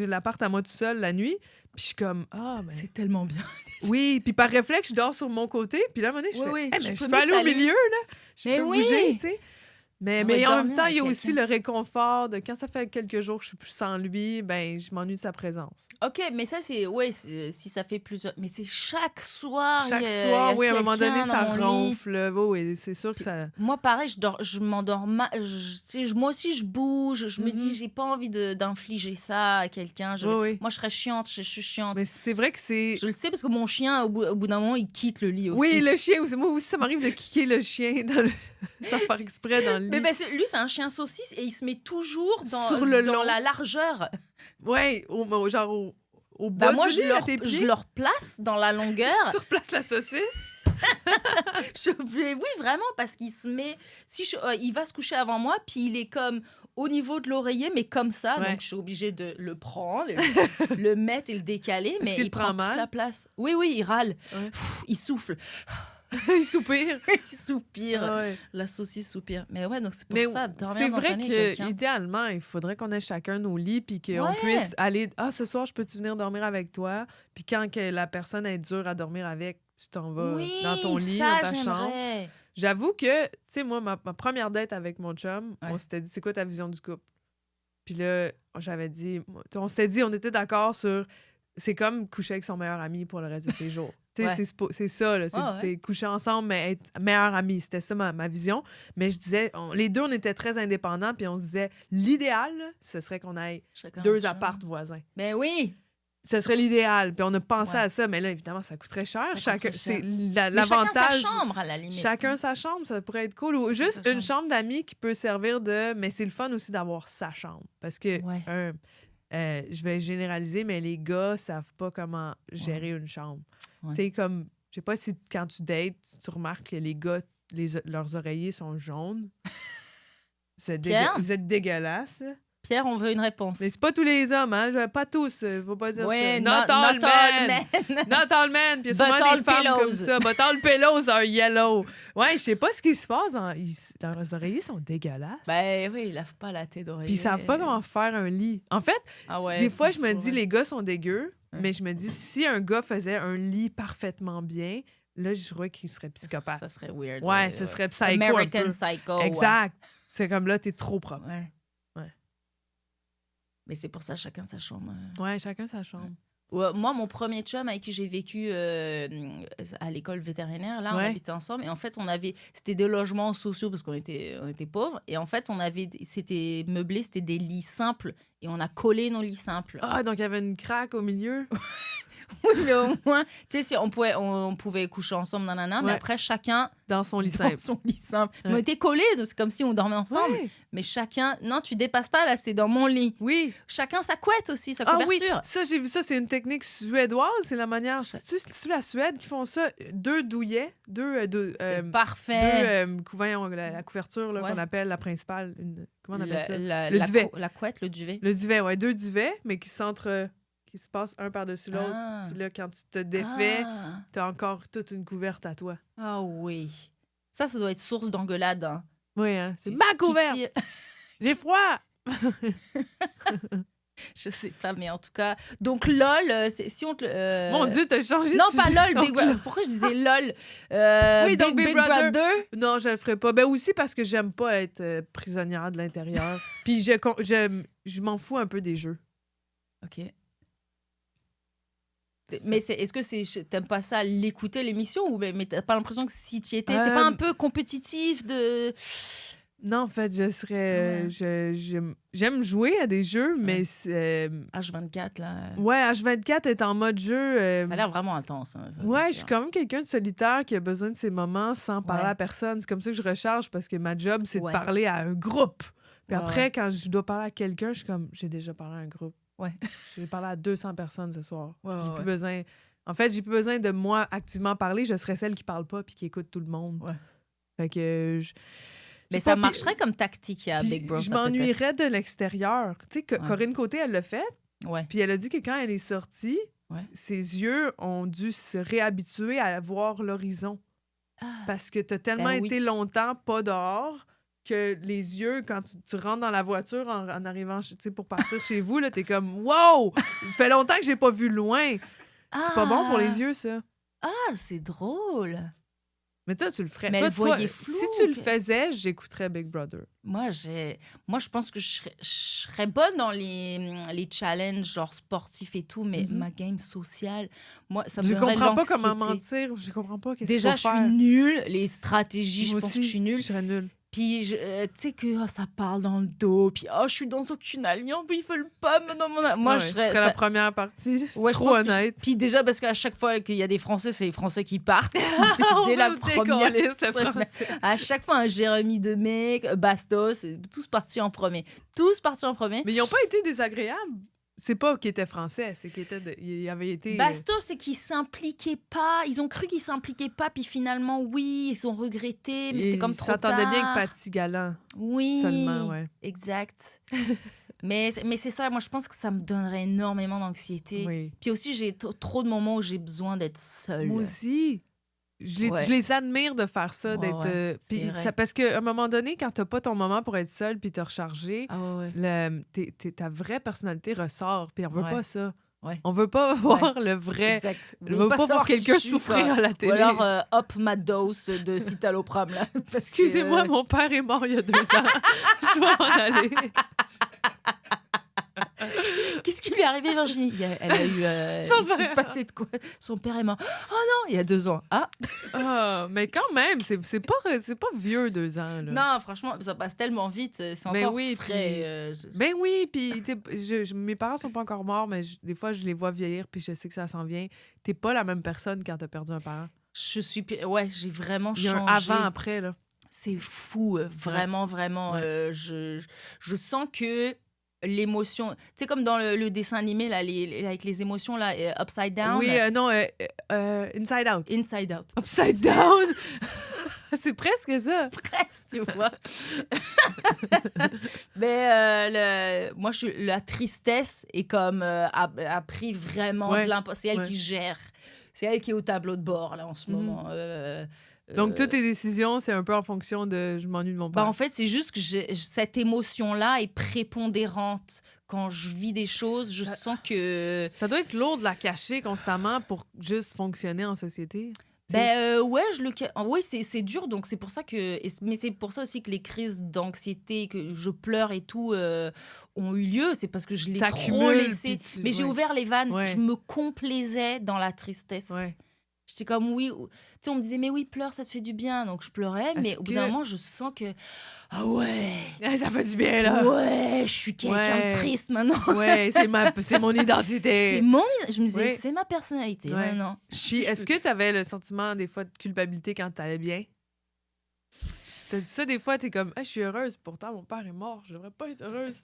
l'appart à moi tout seul la nuit. Puis je suis comme, c'est tellement bien. Oui, puis par réflexe, je dors sur mon côté. Puis là, à un moment donné, je fais, je peux aller au milieu, là. Je peux bouger, tu sais. Mais en même temps, il y a aussi le réconfort de quand ça fait quelques jours que je suis plus sans lui, ben je m'ennuie de sa présence. OK, mais ça, si ça fait plusieurs... Mais c'est chaque soir. Chaque soir, oui, à un moment donné, ça ronfle. Oui, c'est sûr que ça... Moi, pareil, je m'endors mal. Moi aussi, je bouge. Je me dis, j'ai pas envie d'infliger ça à quelqu'un. Moi, je serais chiante, je suis chiante. Mais c'est vrai que c'est... Je le sais parce que mon chien, au bout d'un moment, il quitte le lit aussi. Oui, le chien, moi aussi, ça m'arrive de kicker le chien sans faire exprès dans le lit. Mais lui, c'est un chien saucisse et il se met toujours dans la largeur. Oui, au bas moi, du lit, à tes pieds. Je le replace dans la longueur. Tu replaces la saucisse? Oui, vraiment, parce qu'il se met... il va se coucher avant moi, puis il est comme au niveau de l'oreiller, mais comme ça. Ouais. Donc, je suis obligée de le prendre, le mettre et le décaler. Mais il prend toute la place. Oui, il râle. Ouais. Il souffle. Il soupire. Il soupire. Ouais. La saucisse soupire. Mais ouais, donc c'est pour ça. C'est vrai qu'idéalement, il faudrait qu'on ait chacun nos lits puis qu'on puisse aller... Ah, ce soir, je peux-tu venir dormir avec toi? Puis quand que la personne est dure à dormir avec, tu t'en vas dans ton lit, dans ta chambre. J'avoue que, tu sais, moi, ma première date avec mon chum, on s'était dit, c'est quoi ta vision du couple? Puis là, j'avais dit... On s'était dit, on était d'accord sur... C'est comme coucher avec son meilleur ami pour le reste de ses jours. C'est ça, là. C'est coucher ensemble, mais être meilleurs amis. C'était ça ma vision. Mais je disais, les deux, on était très indépendants, puis on se disait, l'idéal, ce serait qu'on ait deux apparts voisins. Ben oui! Ce serait l'idéal. Puis on a pensé à ça, mais là, évidemment, ça coûterait cher. C'est l'avantage. Chacun sa chambre, à la limite. Chacun sa chambre, ça pourrait être cool. Ou juste une chambre d'amis qui peut servir de... Mais c'est le fun aussi d'avoir sa chambre. Parce que, je vais généraliser, mais les gars savent pas comment gérer une chambre. Tu sais, comme, je sais pas si quand tu dates, tu remarques que les gars, leurs oreillers sont jaunes. Vous êtes dégueulasses. Pierre, on veut une réponse. Mais c'est pas tous les hommes, hein? Pas tous, faut pas dire ça. Not all men. Not all men. Puis il y a souvent des femmes comme ça. But all pillows are yellow. Ouais, je sais pas ce qui se passe. Leurs oreillers sont dégueulasses. Ben oui, ils lavent pas la tête d'oreiller. Puis ils savent pas comment faire un lit. En fait, des fois, je me dis, les gars sont dégueux, mais je me dis, si un gars faisait un lit parfaitement bien, là, je crois qu'il serait psychopathe. Ça serait weird. Ouais, ça serait psycho. American Psycho. Exact. C'est comme là, t'es trop propre. Ouais. Mais c'est pour ça, chacun sa chambre. Ouais, chacun sa chambre. Ouais, moi, mon premier chum avec qui j'ai vécu à l'école vétérinaire, là, on habitait ensemble. Et en fait, c'était des logements sociaux parce qu'on était pauvres. Et en fait, c'était meublé, c'était des lits simples. Et on a collé nos lits simples. Ah, donc il y avait une craque au milieu. Oui, mais au moins, tu sais, on pouvait coucher ensemble, nanana, mais après, chacun dans son lit simple. Ouais. On était collés, c'est comme si on dormait ensemble. Ouais. Mais chacun, non, tu dépasses pas, là, c'est dans mon lit. Oui. Chacun sa couette aussi, sa couverture. Oui, ça, j'ai vu ça, c'est une technique suédoise, c'est la manière. C'est la Suède qui font ça. 2 douillets, c'est parfait. 2 couverts, la couverture là, qu'on appelle la principale. Comment on appelle ça? Le duvet. La couette, le duvet. Le duvet, oui, 2 duvets, mais qui se passent un par-dessus l'autre. Puis là, quand tu te défais, t'as encore toute une couverte à toi. Ah oui. Ça doit être source d'engueulade. Hein. Oui, hein. C'est ma couverte! J'ai froid! Je sais pas, mais en tout cas... Donc, LOL, si on te... Mon Dieu, t'as changé de Non, pas LOL, Big Brother. Pourquoi je disais LOL? Oui, donc Big Brother. Non, je le ferai pas. Ben aussi parce que j'aime pas être prisonnière de l'intérieur. Puis je m'en fous un peu des jeux. OK. Mais est-ce que t'aimes pas ça, l'écouter, l'émission, ou mais t'as pas l'impression que si t'y étais, t'es pas un peu compétitif de... Non, en fait, je serais... J'aime jouer à des jeux, mais... H24, là... Ouais, H24 est en mode jeu... Ça a l'air vraiment intense. Hein, je suis quand même quelqu'un de solitaire qui a besoin de ses moments sans parler à personne. C'est comme ça que je recharge, parce que ma job, c'est de parler à un groupe. Puis après, quand je dois parler à quelqu'un, je suis comme... J'ai déjà parlé à un groupe. Ouais. J'ai parlé à 200 personnes ce soir. J'ai plus besoin... En fait, j'ai plus besoin de moi activement parler. Je serais celle qui parle pas puis qui écoute tout le monde. Ouais. Fait que... Mais ça marcherait comme tactique à Big Brother. Je m'ennuierais de l'extérieur. Tu sais, Corinne Côté, elle l'a fait. Ouais. Puis elle a dit que quand elle est sortie, ses yeux ont dû se réhabituer à voir l'horizon. Parce que t'as tellement été longtemps pas dehors que les yeux, quand tu rentres dans la voiture en arrivant pour partir chez vous, là, t'es comme « Wow! Ça fait longtemps que j'ai pas vu loin. » C'est pas bon pour les yeux, ça. Ah, c'est drôle. Mais toi, tu le ferais. Mais toi, elle voyait flou. Si tu le faisais, j'écouterais Big Brother. Moi, je pense que je serais bonne dans les challenges, genre sportifs et tout, mais ma game sociale, moi, ça me donnerait de comprends pas l'anxiété. comment mentir. Je comprends pas qu'est-ce Déjà, qu'il faut je faire. suis nulle. Les stratégies, Moi je pense aussi, que je suis nulle. Je serais nulle. Puis, tu sais que ça parle dans le dos. Puis, je suis dans aucune alliance. Puis, ils veulent pas me dans mon... Moi, Ouais, je serais... ce serait la première partie. Ouais, je Trop pense que honnête. Puis déjà, parce qu'à chaque fois qu'il y a des Français, c'est les Français qui partent. On Dès la veut première décoller, ce semaine. Français. À chaque fois, un Jérémy Demecq, Bastos, tous partis en premier. Tous partis en premier. Mais ils n'ont pas été désagréables. C'est pas qu'ils étaient français, c'est qu'ils ils avaient été... Bastos, c'est qu'ils s'impliquaient pas. Ils ont cru qu'ils s'impliquaient pas, puis finalement, oui, ils ont regretté, mais c'était comme trop tard. Ils s'entendaient bien avec Paty Galland. Oui. Seulement, ouais. Exact. mais c'est ça, moi, je pense que ça me donnerait énormément d'anxiété. Oui. Puis aussi, j'ai trop de moments où j'ai besoin d'être seule. Moi aussi. Ouais. Je les admire de faire ça, Ouais, d'être... ouais, puis c'est vrai. ça, parce qu'à un moment donné, quand t'as pas ton moment pour être seule puis te recharger, Ah ouais. ta vraie personnalité ressort. Puis on veut Ouais. pas ça. Ouais. On veut pas voir le vrai... Exact. On veut pas voir savoir qui quelqu'un je suis, souffrir quoi. à la télé. Ou alors, hop, ma dose de citalopram, là. Parce que, Excusez-moi, mon père est mort il y a 2 ans. Je dois m'en aller. Qu'est-ce qui lui est arrivé, Virginie? Elle a eu... Son il s'est père. passé de quoi? Son père est mort. Oh non, il y a 2 ans. Ah! Ah, mais quand même, c'est pas vieux 2 ans. Là. Non, franchement, ça passe tellement vite. C'est Mais encore oui, frais. Ben oui, puis mes parents sont pas encore morts, mais des fois, je les vois vieillir, puis je sais que ça s'en vient. T'es pas la même personne quand t'as perdu un parent. Je suis... Ouais, j'ai vraiment Il y a changé. un avant-après, là. C'est fou, vraiment, vraiment. Ouais. Je sens que l'émotion... Tu sais, comme dans le dessin animé, là, avec les émotions, là, Upside Down. Oui, non, Inside Out. Inside Out. Upside Down! C'est presque ça. Presque, tu vois. Mais moi, la tristesse est comme... a pris vraiment Ouais, de l'importance. C'est elle ouais. qui gère. C'est elle qui est au tableau de bord, là, en ce Mhm. moment. Donc, toutes tes décisions, c'est un peu en fonction de je m'ennuie de mon père. En fait, c'est juste que cette émotion-là est prépondérante. Quand je vis des choses, je sens que... Ça doit être lourd de la cacher constamment pour juste fonctionner en société. Ouais, ouais, c'est dur, donc c'est pour ça que... Mais c'est pour ça aussi que les crises d'anxiété, que je pleure et tout, ont eu lieu. C'est parce que je l'ai trop T'accumules, laissé. puis Mais j'ai ouvert les vannes. Ouais. Je me complaisais dans la tristesse. Ouais. J'étais comme, oui... Tu sais, on me disait, mais oui, pleure, ça te fait du bien. Donc je pleurais, mais au bout d'un moment, je sens que... Ah ouais! Ça fait du bien, là. Ouais, je suis quelqu'un Ouais. de triste maintenant. Ouais, c'est mon identité. Je me disais, Ouais. c'est ma personnalité Ouais. maintenant. Puis, est-ce que tu avais le sentiment, des fois, de culpabilité quand t'allais bien? T'as dit ça, des fois, t'es comme, je suis heureuse, pourtant mon père est mort, je devrais pas être heureuse.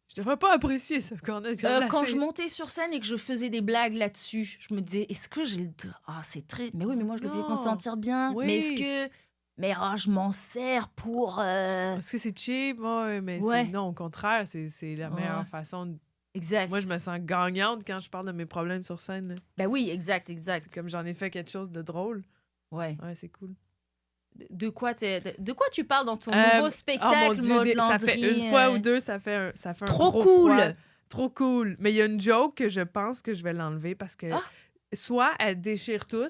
Je devrais pas apprécier ça quand Quand je montais sur scène et que je faisais des blagues là-dessus, je me disais, est-ce que j'ai le... Ah, c'est très... Mais oui, mais moi, je devais Non. me sentir bien. Oui. Mais est-ce que... Mais je m'en sers pour... Parce que c'est cheap, ouais, mais Ouais. non, au contraire, c'est la meilleure Ouais. façon. Exact. Moi, je me sens gagnante quand je parle de mes problèmes sur scène. Là. Ben oui, exact. C'est comme j'en ai fait quelque chose de drôle. Ouais. Ouais, c'est cool. De quoi tu parles dans ton nouveau Oh spectacle, mon Dieu, Maud ça fait Landry, une fois ou deux, ça fait un Trop gros cool! froid. Trop cool. Mais il y a une joke que je pense que je vais l'enlever parce que soit elle déchire tout,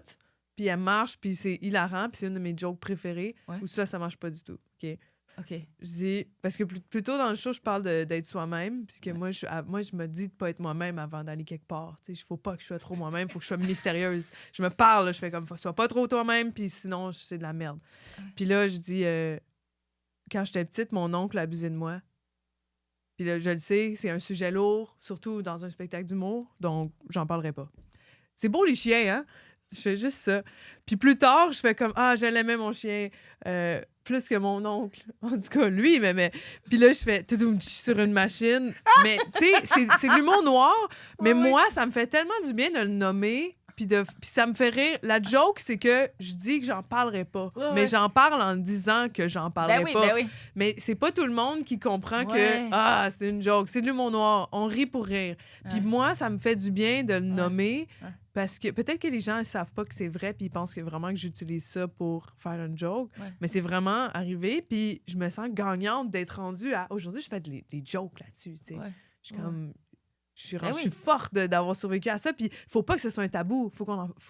puis elle marche, puis c'est hilarant, puis c'est une de mes jokes préférées, Ouais. ou ça marche pas du tout. OK? OK. Je dis, parce que plus tôt dans le show, je parle d'être soi-même, puis que moi, je me dis de pas être moi-même avant d'aller quelque part. Il faut pas que je sois trop moi-même, il faut que je sois mystérieuse. Je me parle, là, je fais comme, sois pas trop toi-même, puis sinon, c'est de la merde. Puis là, je dis, quand j'étais petite, mon oncle a abusé de moi. Puis là, je le sais, c'est un sujet lourd, surtout dans un spectacle d'humour, donc j'en parlerai pas. C'est beau les chiens, hein? Je fais juste ça. Puis plus tard, je fais comme, je l'aimais mon chien plus que mon oncle. En tout cas, lui, mais... Puis là, je fais tout sur une machine. Mais tu sais, c'est de l'humour noir, mais moi, ça me fait tellement du bien de le nommer. Puis ça me fait rire. La joke, c'est que je dis que j'en parlerai pas. Ouais, mais ouais. j'en parle en disant que j'en parlerai pas. Ben oui. Mais c'est pas tout le monde qui comprend Ouais. que c'est une joke, c'est de l'humour noir, on rit pour rire. Puis Ouais. moi, ça me fait du bien de le nommer Ouais. parce que peut-être que les gens ne savent pas que c'est vrai puis ils pensent que vraiment que j'utilise ça pour faire une joke. Ouais. Mais c'est vraiment arrivé puis je me sens gagnante d'être rendue à aujourd'hui, je fais des jokes là-dessus, tu sais. Ouais. Je suis comme je suis forte d'avoir survécu à ça. Puis faut pas que ce soit un tabou. Faut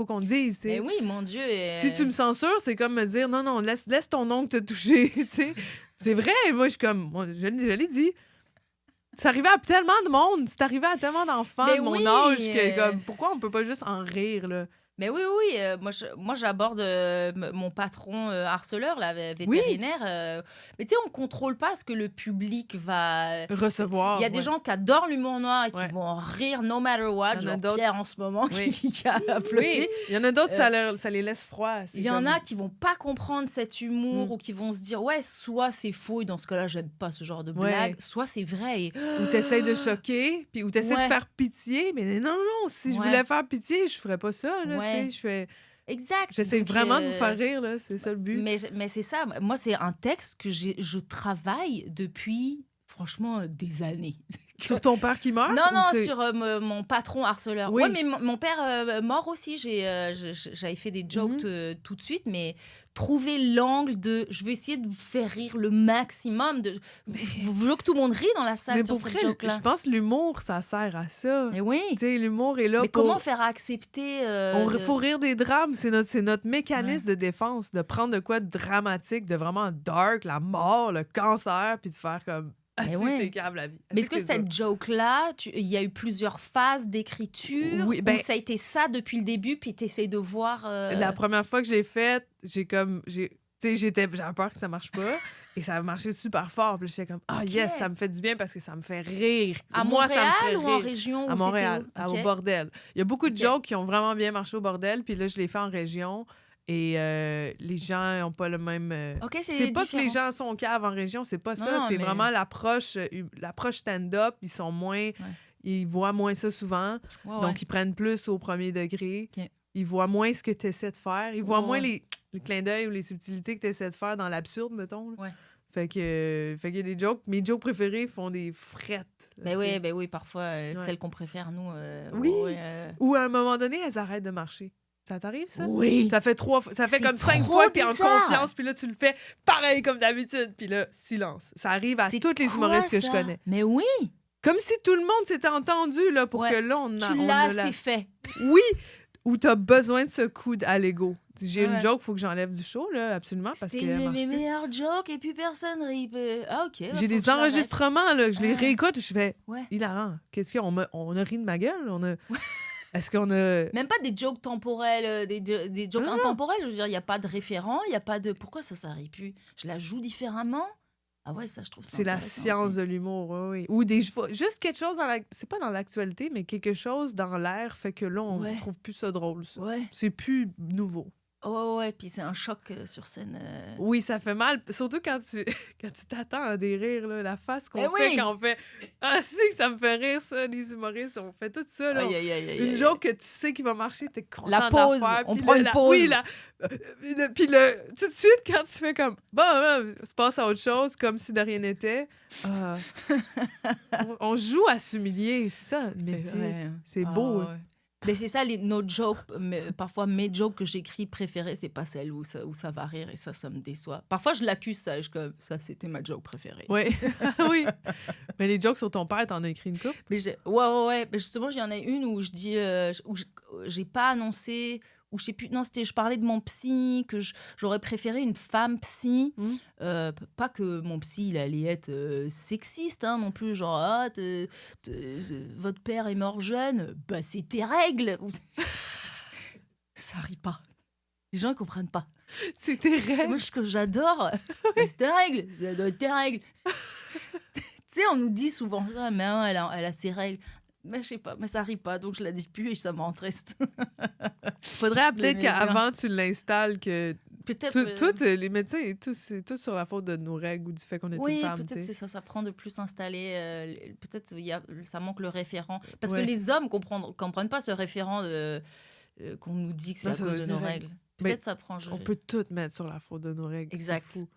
qu'on le dise. Mais oui, mon Dieu. Si tu me censures, c'est comme me dire non, laisse ton oncle te toucher. C'est vrai. Moi, je suis comme, je l'ai dit. C'est arrivé à tellement de monde. C'est arrivé à tellement d'enfants de mon âge que comme, pourquoi on peut pas juste en rire, là? Mais oui, moi j'aborde mon patron harceleur, là, vétérinaire. Mais tu sais, on contrôle pas ce que le public va recevoir. Il y a des gens qui adorent l'humour noir et qui vont rire no matter what. Genre Pierre en ce moment qui a applaudi. Oui. Il y en a d'autres, ça les laisse froids. Il y en a qui vont pas comprendre cet humour ou qui vont se dire soit c'est faux et dans ce cas-là j'aime pas ce genre de blague, soit c'est vrai. Ou t'essayes de choquer, puis ou t'essayes de faire pitié. Mais non, si je voulais faire pitié, je ferais pas ça, là. Je fais... Exact. J'essaie vraiment de vous faire rire, là. C'est ça le but. Mais c'est ça. Moi, c'est un texte que je travaille depuis, franchement, des années. Sur ton père qui meurt? Non, sur mon patron harceleur. Oui, mais mon père mort aussi. J'avais fait des jokes tout de suite, mais trouver l'angle de... Je vais essayer de vous faire rire le maximum. Je veux que tout le monde rit dans la salle sur cette joke-là. Je pense que l'humour, ça sert à ça. Mais oui. Tu sais, l'humour est là mais comment faire accepter... faut rire des drames. C'est notre mécanisme de défense, de prendre de quoi de dramatique, de vraiment dark, la mort, le cancer, puis de faire comme... c'est câble la vie. Mais est-ce que cette joke-là, il y a eu plusieurs phases d'écriture? Oui, ou ça a été ça depuis le début, puis tu essaies de voir... La première fois que je l'ai faite, j'avais peur que ça marche pas. Et ça a marché super fort. Puis j'étais comme, yes, ça me fait du bien parce que ça me fait rire. À Moi, Montréal ça me fait ou rire. en région? À Montréal, au bordel. Il y a beaucoup de jokes qui ont vraiment bien marché au bordel. Puis là, je l'ai fait en région. Et les gens n'ont pas le même... c'est pas que les gens sont caves en région, c'est pas ça. C'est vraiment l'approche stand-up. Ils sont moins... Ils voient moins ça souvent. Donc, ils prennent plus au premier degré. Ils voient moins ce que tu essaies de faire. Ils voient moins les clins d'œil ou les subtilités que tu essaies de faire dans l'absurde, mettons. Fait que y a des jokes. Mes jokes préférés font des frettes. Ben oui, parfois, celles qu'on préfère, nous... Ou à un moment donné, elles arrêtent de marcher. Ça t'arrive, ça? Oui. Ça fait comme 5 fois que t'es en confiance, puis là, tu le fais pareil comme d'habitude, puis là, silence. Ça arrive à tous les humoristes que je connais. Mais oui! Comme si tout le monde s'était entendu, là, pour que là, c'est fait. Oui! Ou t'as besoin de ce coup à l'ego. J'ai une joke, faut que j'enlève du show, là, absolument, parce que c'était mes meilleurs jokes, et puis personne rit. Ah, OK. J'ai des enregistrements, là, je les réécoute, je fais, hilarant. Qu'est-ce qu'on a ri de ma gueule? Est-ce qu'on a... Même pas des jokes temporels, des jokes intemporels. Je veux dire, il n'y a pas de référent, il n'y a pas de... Pourquoi ça rit plus? Je la joue différemment? Ah ouais, ça, je trouve ça c'est la science aussi. de l'humour, oui. Ou juste quelque chose c'est pas dans l'actualité, mais quelque chose dans l'air fait que là, on trouve plus ça drôle, ça. C'est plus nouveau. Ouais, puis c'est un choc sur scène. Oui, ça fait mal. Surtout quand tu t'attends à des rires, là, la face qu'on fait quand on fait « Ah, c'est que ça me fait rire, ça, les humoristes. » On fait tout ça, là. Une joke que tu sais qui va marcher, t'es content la pause, de la faire. on prend une pause. Oui, puis tout de suite, quand tu fais comme « Bon, se passe à autre chose, comme si de rien n'était. » On joue à s'humilier, c'est ça le métier. C'est beau. Mais c'est ça, nos jokes, parfois mes jokes que j'écris préférées, c'est pas celle où ça va rire et ça me déçoit. Parfois, je l'accuse, ça c'était ma joke préférée. Oui, oui. Mais les jokes sur ton père, t'en as écrit une couple? Mais ouais. Mais justement, il y en a une où je dis, où j'ai pas annoncé, ou je sais plus, non, je parlais de mon psy, que j'aurais préféré une femme psy. Pas que mon psy, il allait être sexiste, hein, non plus, genre, votre père est mort jeune, bah c'est tes règles. Ça rit pas. Les gens ne comprennent pas. C'est tes règles. Moi, ce que j'adore, c'est tes règles. Ça doit être tes règles. Tu sais, on nous dit souvent ça, mais elle a ses règles. Mais je sais pas, mais ça rit pas, donc je la dis plus et ça me rend triste. Faudrait peut-être qu'avant tu l'installes que peut-être tous les médecins et tout, c'est tout sur la faute de nos règles ou du fait qu'on est une femme. Oui, peut-être c'est ça prend de plus s'installer. Peut-être ça manque le référent, parce que les hommes comprennent pas ce référent qu'on nous dit que c'est à cause de nos règles. Peut-être ça prend. On peut tout mettre sur la faute de nos règles. Exact. C'est fou.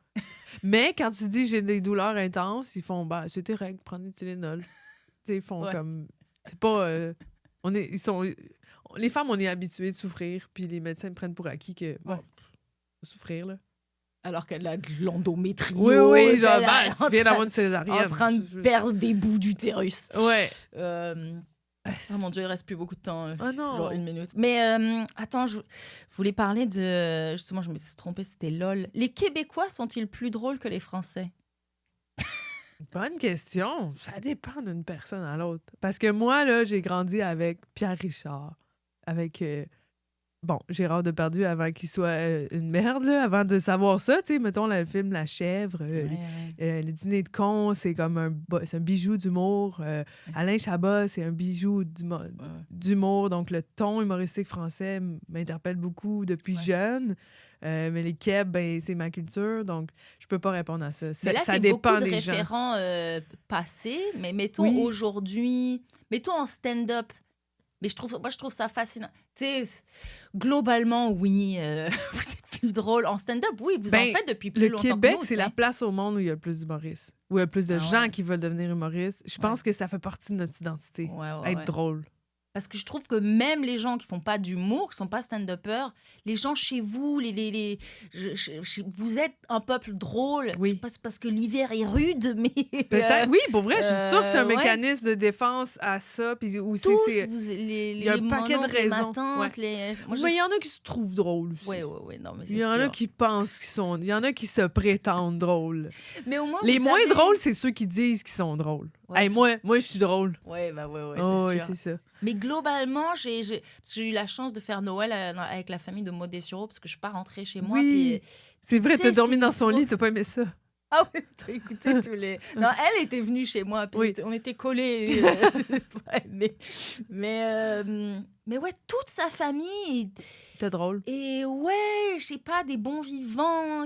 Mais quand tu dis j'ai des douleurs intenses, ils font c'est tes règles, prends du Tylenol. Ils font comme c'est pas les femmes, on est habituées de souffrir, puis les médecins prennent pour acquis que faut souffrir, là. Alors qu'elle a de l'endométriose. Oui, genre, tu viens d'avoir une césarienne. En train de perdre des bouts d'utérus. Ouais. Oh mon Dieu, il reste plus beaucoup de temps. Oh non. Genre 1 minute. Mais attends, je voulais parler de... Justement, je me suis trompée, c'était LOL. Les Québécois sont-ils plus drôles que les Français? Bonne question. Ça dépend d'une personne à l'autre. Parce que moi, là, j'ai grandi avec Pierre Richard, avec Gérard Depardieu avant qu'il soit une merde, là, avant de savoir ça. Tu sais, mettons le film La Chèvre, le Dîner de con, c'est comme c'est un bijou d'humour. Alain Chabat, c'est un bijou d'humour. Donc, le ton humoristique français m'interpelle beaucoup depuis jeune. Mais les Québs, ben, c'est ma culture, donc je peux pas répondre à ça. Mais là, ça c'est dépend beaucoup de des gens. référents passés, mais mettons aujourd'hui, mettons en stand-up. Mais je trouve ça fascinant. Tu sais, globalement, oui, vous êtes plus drôle. En stand-up, oui, vous en faites depuis plus longtemps que nous. Le Québec, c'est la place au monde où il y a le plus d'humoristes, où il y a le plus de gens qui veulent devenir humoristes. Je pense que ça fait partie de notre identité, être drôle. Parce que je trouve que même les gens qui font pas d'humour, qui sont pas stand-uppers, les gens chez vous, vous êtes un peuple drôle. Oui. Parce que l'hiver est rude, mais... Peut-être, oui, pour vrai, je suis sûre que c'est un mécanisme de défense à ça. Puis aussi, tous, il y a un paquet de raisons. Mais il y en a qui se trouvent drôles aussi. Oui, non, mais c'est il y en sûr. a qui pensent qu'ils sont... Il y en a qui se prétendent drôles. Mais au moins, les moins drôles, c'est ceux qui disent qu'ils sont drôles. Ouais, hey, moi, je suis drôle. Oui, c'est ça. Mais globalement, j'ai eu la chance de faire Noël avec la famille de Maud Dessureau parce que je suis pas rentrée chez moi. Oui, c'est vrai, t'as dormi dans son lit, t'as pas aimé ça. Ah oui, t'as écouté tous les... Non, elle était venue chez moi, puis on était collés. Mais ouais, toute sa famille... C'est drôle. Et ouais, je sais pas, des bons vivants,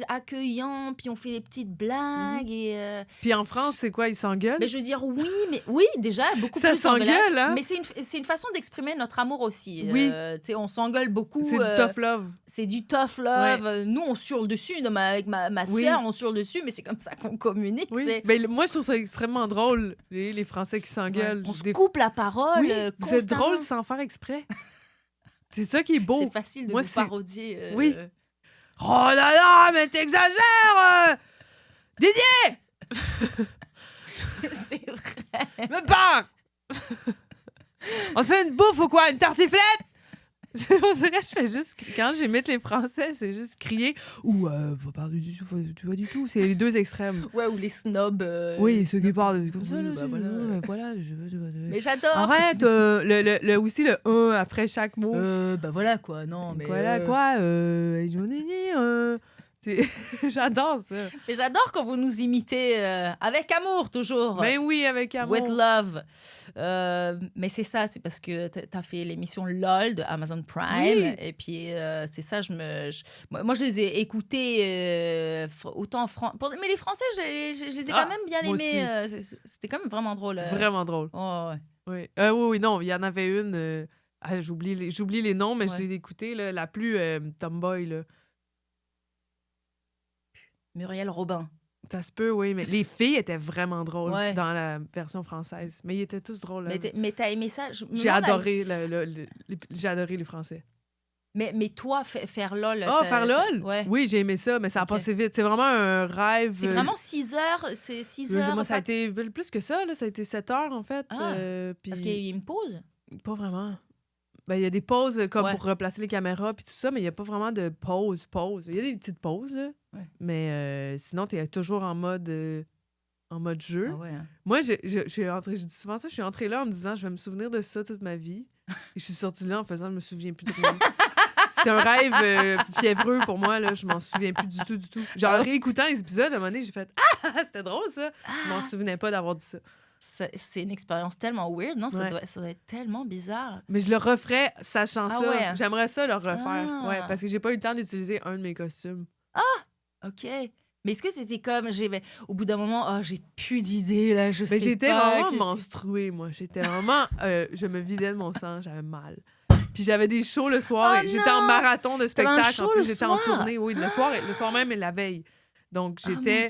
accueillants, puis on fait des petites blagues. Et puis en France, c'est quoi, ils s'engueulent? Mais je veux dire, oui, déjà, beaucoup ça plus s'engueule, hein? Mais c'est une façon d'exprimer notre amour aussi. Oui. Tu sais, on s'engueule beaucoup. C'est du tough love. C'est du tough love. Ouais. Nous, on surle dessus. Avec ma soeur, on surle dessus, mais c'est comme ça qu'on communique. Oui. Mais moi, je trouve ça extrêmement drôle, les Français qui s'engueulent. Ouais. On se coupe la parole. Oui. Vous êtes drôle sans faire exprès. C'est ça qui est beau. C'est facile de nous parodier. Oui. Oh là là, mais t'exagères! Didier! C'est vrai. Me parle! On se fait une bouffe ou quoi? Une tartiflette? On dirait que je fais juste... Quand j'imite les Français, c'est juste crier ou pas parler du tout, tu vois du tout. C'est les deux extrêmes. Ouais, ou les snobs. Oui, ceux qui parlent comme ça. Oui, là, voilà, Mais j'adore. Arrête, aussi le 1 après chaque mot. Voilà quoi, non. Mais voilà quoi, j'adore ça. Mais j'adore quand vous nous imitez avec amour, toujours. Ben oui, avec amour. With love. Mais c'est ça, c'est parce que t'as fait l'émission LOL de Amazon Prime. Oui. Et puis, c'est ça, moi, je les ai écoutés autant en France. Mais les Français, je les ai quand même bien aimés. C'était quand même vraiment drôle. Vraiment drôle. Oh, ouais. Oui, non, il y en avait une. J'oublie les noms, mais je les ai écoutés, là, la plus tomboy, là. Muriel Robin. Ça se peut, oui, mais les filles étaient vraiment drôles dans la version française. Mais ils étaient tous drôles. Mais t'as aimé ça? J'ai adoré j'ai adoré les Français. Mais toi, faire LOL... faire LOL? Ouais. Oui, j'ai aimé ça, mais ça a passé vite. C'est vraiment un rêve. C'est vraiment 6 heures? C'est 6 heures? Moi, ça a été plus que ça. Là. Ça a été 7 heures, en fait. Parce qu'il y a eu une pause? Pas vraiment. Ben, il y a des pauses comme pour replacer les caméras puis tout ça, mais il n'y a pas vraiment de pause. Il y a des petites pauses, là. Ouais. Mais sinon, tu es toujours en mode jeu. Ah ouais, hein. Moi, je dis souvent ça, je suis entrée là en me disant je vais me souvenir de ça toute ma vie. Et je suis sortie là en faisant je me souviens plus de rien. C'était un rêve fiévreux pour moi, là. Je m'en souviens plus du tout. Genre, réécoutant les épisodes, à un moment donné, j'ai fait « Ah! C'était drôle, ça! » Je m'en souvenais pas d'avoir dit ça. C'est une expérience tellement weird, non? Ça doit être tellement bizarre. Mais je le referais, sachant ça. Ouais. J'aimerais ça le refaire. Ouais, parce que j'ai pas eu le temps d'utiliser un de mes costumes. Ah! OK. Mais est-ce que c'était comme... au bout d'un moment, j'ai plus d'idées, là, je sais pas. J'étais vraiment menstruée, moi. J'étais vraiment... je me vidais de mon sang, j'avais mal. Puis j'avais des shows le soir. J'étais en marathon de spectacle. En plus, j'étais en tournée. Oui, le soir même et la veille. Donc, j'étais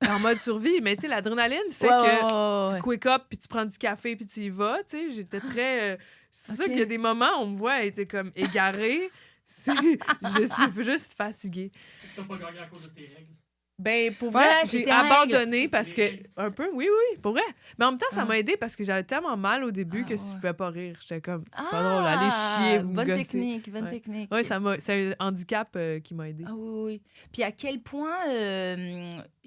en mode survie. Mais tu sais, l'adrénaline fait que tu quick up, puis tu prends du café, puis tu y vas. Tu sais, j'étais très... C'est ça qu'il y a des moments où on me voit être comme égarée. Je suis juste fatiguée. T'as pas gagné à cause de tes règles? Ben, pour vrai, Ouais, j'ai c'était abandonné règle. parce que... Un peu, oui, pour vrai. Mais en même temps, ça m'a aidé parce que j'avais tellement mal au début que si je pouvais pas rire, j'étais comme, c'est pas drôle, allez chier, vous me bonne gossez. technique, bonne Ouais. technique. Oui, c'est un handicap qui m'a aidé. Ah oui. Puis à quel point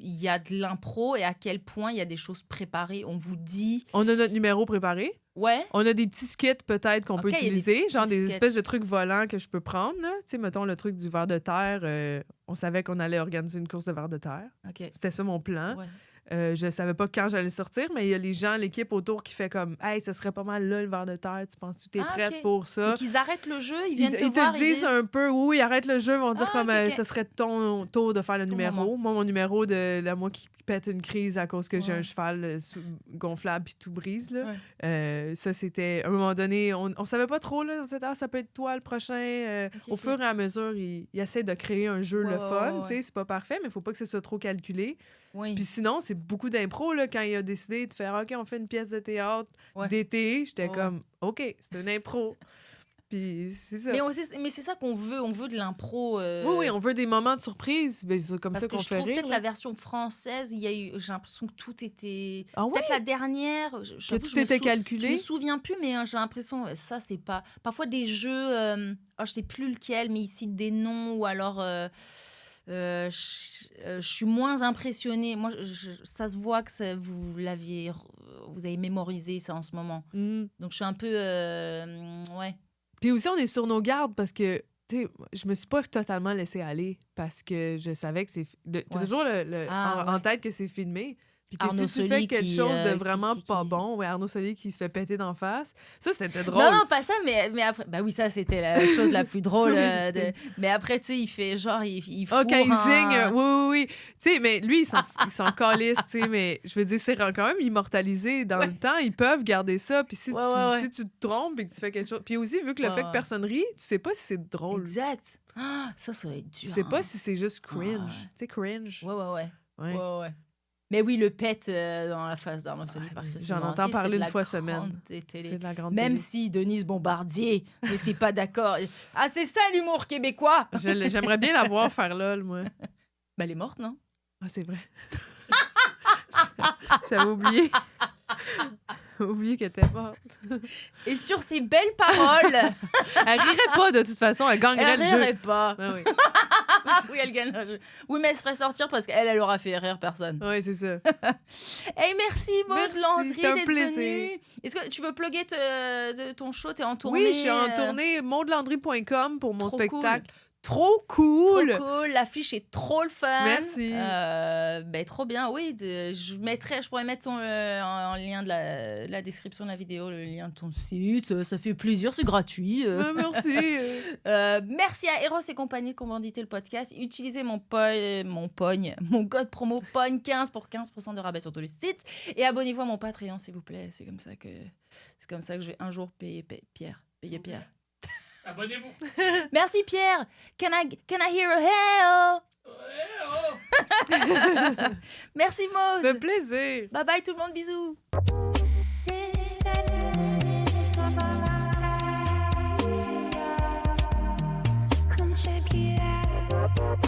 il y a de l'impro et à quel point il y a des choses préparées. On vous dit... On a notre numéro préparé. Ouais. On a des petits skits peut-être qu'on peut Ok, il y a des utiliser, petits genre des sketchs. espèces de trucs volants que je peux prendre. Tu sais, mettons le truc du ver de terre. On savait qu'on allait organiser une course de ver de terre. OK. C'était ça mon plan. Ouais. Je savais pas quand j'allais sortir, mais il y a les gens, l'équipe autour qui fait comme « Hey, ce serait pas mal là, le ver de terre. Tu penses que tu es prête OK. pour ça? » Et qu'ils arrêtent le jeu, ils viennent Ils te voir, te disent un peu, oui, arrête le jeu, ils vont dire Ah, comme ok. ce serait ton tour de faire le Ton numéro. moment. Moi, mon numéro de la moi qui pète une crise à cause que j'ai Ouais. un cheval gonflable puis tout brise. Là. Ouais. Ça, c'était, à un moment donné, on savait pas trop, là, on s'était dit, ah, ça peut être toi le prochain. Au ok. fur et à mesure, il essaie de créer un jeu Ouais, le ouais, fun, ouais, tu sais, ouais. c'est pas parfait, mais faut pas que ce soit trop calculé. Oui. Puis sinon, c'est beaucoup d'impro, là, quand il a décidé de faire, OK, on fait une pièce de théâtre Ouais. d'été, j'étais Ouais. comme, OK, c'est une impro. Puis c'est ça. Mais c'est ça qu'on veut. On veut de l'impro. Oui, on veut des moments de surprise. Ben, c'est comme Parce ça que qu'on je fait trouve rire. peut-être là. la version française, il y a eu, j'ai l'impression que tout était... Ah ouais? Peut-être la dernière, Que j'avoue, tout je me était je me calculé. souviens plus, mais j'ai l'impression, ça c'est pas... Parfois des jeux, je sais plus lequel, mais ils citent des noms ou alors... je suis moins impressionnée. Moi, ça se voit que vous avez mémorisé ça en ce moment. Mm. Donc je suis un peu... ouais. Puis aussi, on est sur nos gardes parce que, tu sais, je me suis pas totalement laissée aller parce que je savais que c'est... T'as Ouais. toujours en Ouais. tête que c'est filmé. Puis que Arnaud si tu fais Soli quelque qui, chose de qui- vraiment qui- pas qui- bon, ouais, Arnaud Soli qui se fait péter d'en face, ça, c'était drôle. Non, pas ça, mais après... Bah oui, ça, c'était la chose la plus drôle. Mais après, tu sais, il fait genre... Il Ah, fourre quand il un- zigne, oui. Tu sais, mais lui, il s'en calisse, tu sais, mais je veux dire, c'est quand même immortalisé dans le temps. Ils peuvent garder ça. Puis si, Ouais. si tu te trompes et que tu fais quelque chose... Puis aussi, vu que le fait que personne rit, tu sais pas si c'est drôle. Exact. Ah, ça va être dur. Tu sais pas si c'est juste cringe. Ouais. Tu sais, cringe. Ouais. Ouais. Mais oui, le pet dans la face d'Arnaud Soli, Ouais, par mais facilement j'en entends aussi, parler c'est de une la fois grande semaine. télé. C'est de la grande Même télé. si Denise Bombardier n'était pas d'accord. Ah, c'est ça l'humour québécois! J'aimerais bien la voir faire LOL, moi. Bah, elle est morte, non? Ah, c'est vrai. J'avais oublié. J'avais oublié qu'elle était morte. Et sur ces belles paroles, Elle rirait pas, de toute façon. Elle gagnerait elle le jeu. rirait pas. Ah oui. Oui, elle gagne le jeu. Oui, mais elle se ferait sortir parce qu'elle aura fait rire personne. Oui, c'est ça. Hey, merci Maud Merci, Landry c'était un d'être plaisir. venue. Est-ce que tu veux plugger ton show? T'es en tournée? Oui, je suis en tournée mondelandry.com pour mon trop spectacle. Trop cool! Trop cool, l'affiche est trop le fun. Merci. Ben, trop bien, oui. Je pourrais mettre en lien de la description de la vidéo, le lien de ton site. Ça fait plaisir, c'est gratuit. Merci. Merci à Eros et compagnie qui ont bandité le podcast. Utilisez mon code promo POGNE15 pour 15% de rabais sur tous les sites. Et abonnez-vous à mon Patreon, s'il vous plaît. C'est comme ça que je vais un jour payer Pierre. Abonnez-vous. Merci Pierre. Can I hear a hell? Merci Ça fait Maud. plaisir. Bye bye tout le monde, bisous.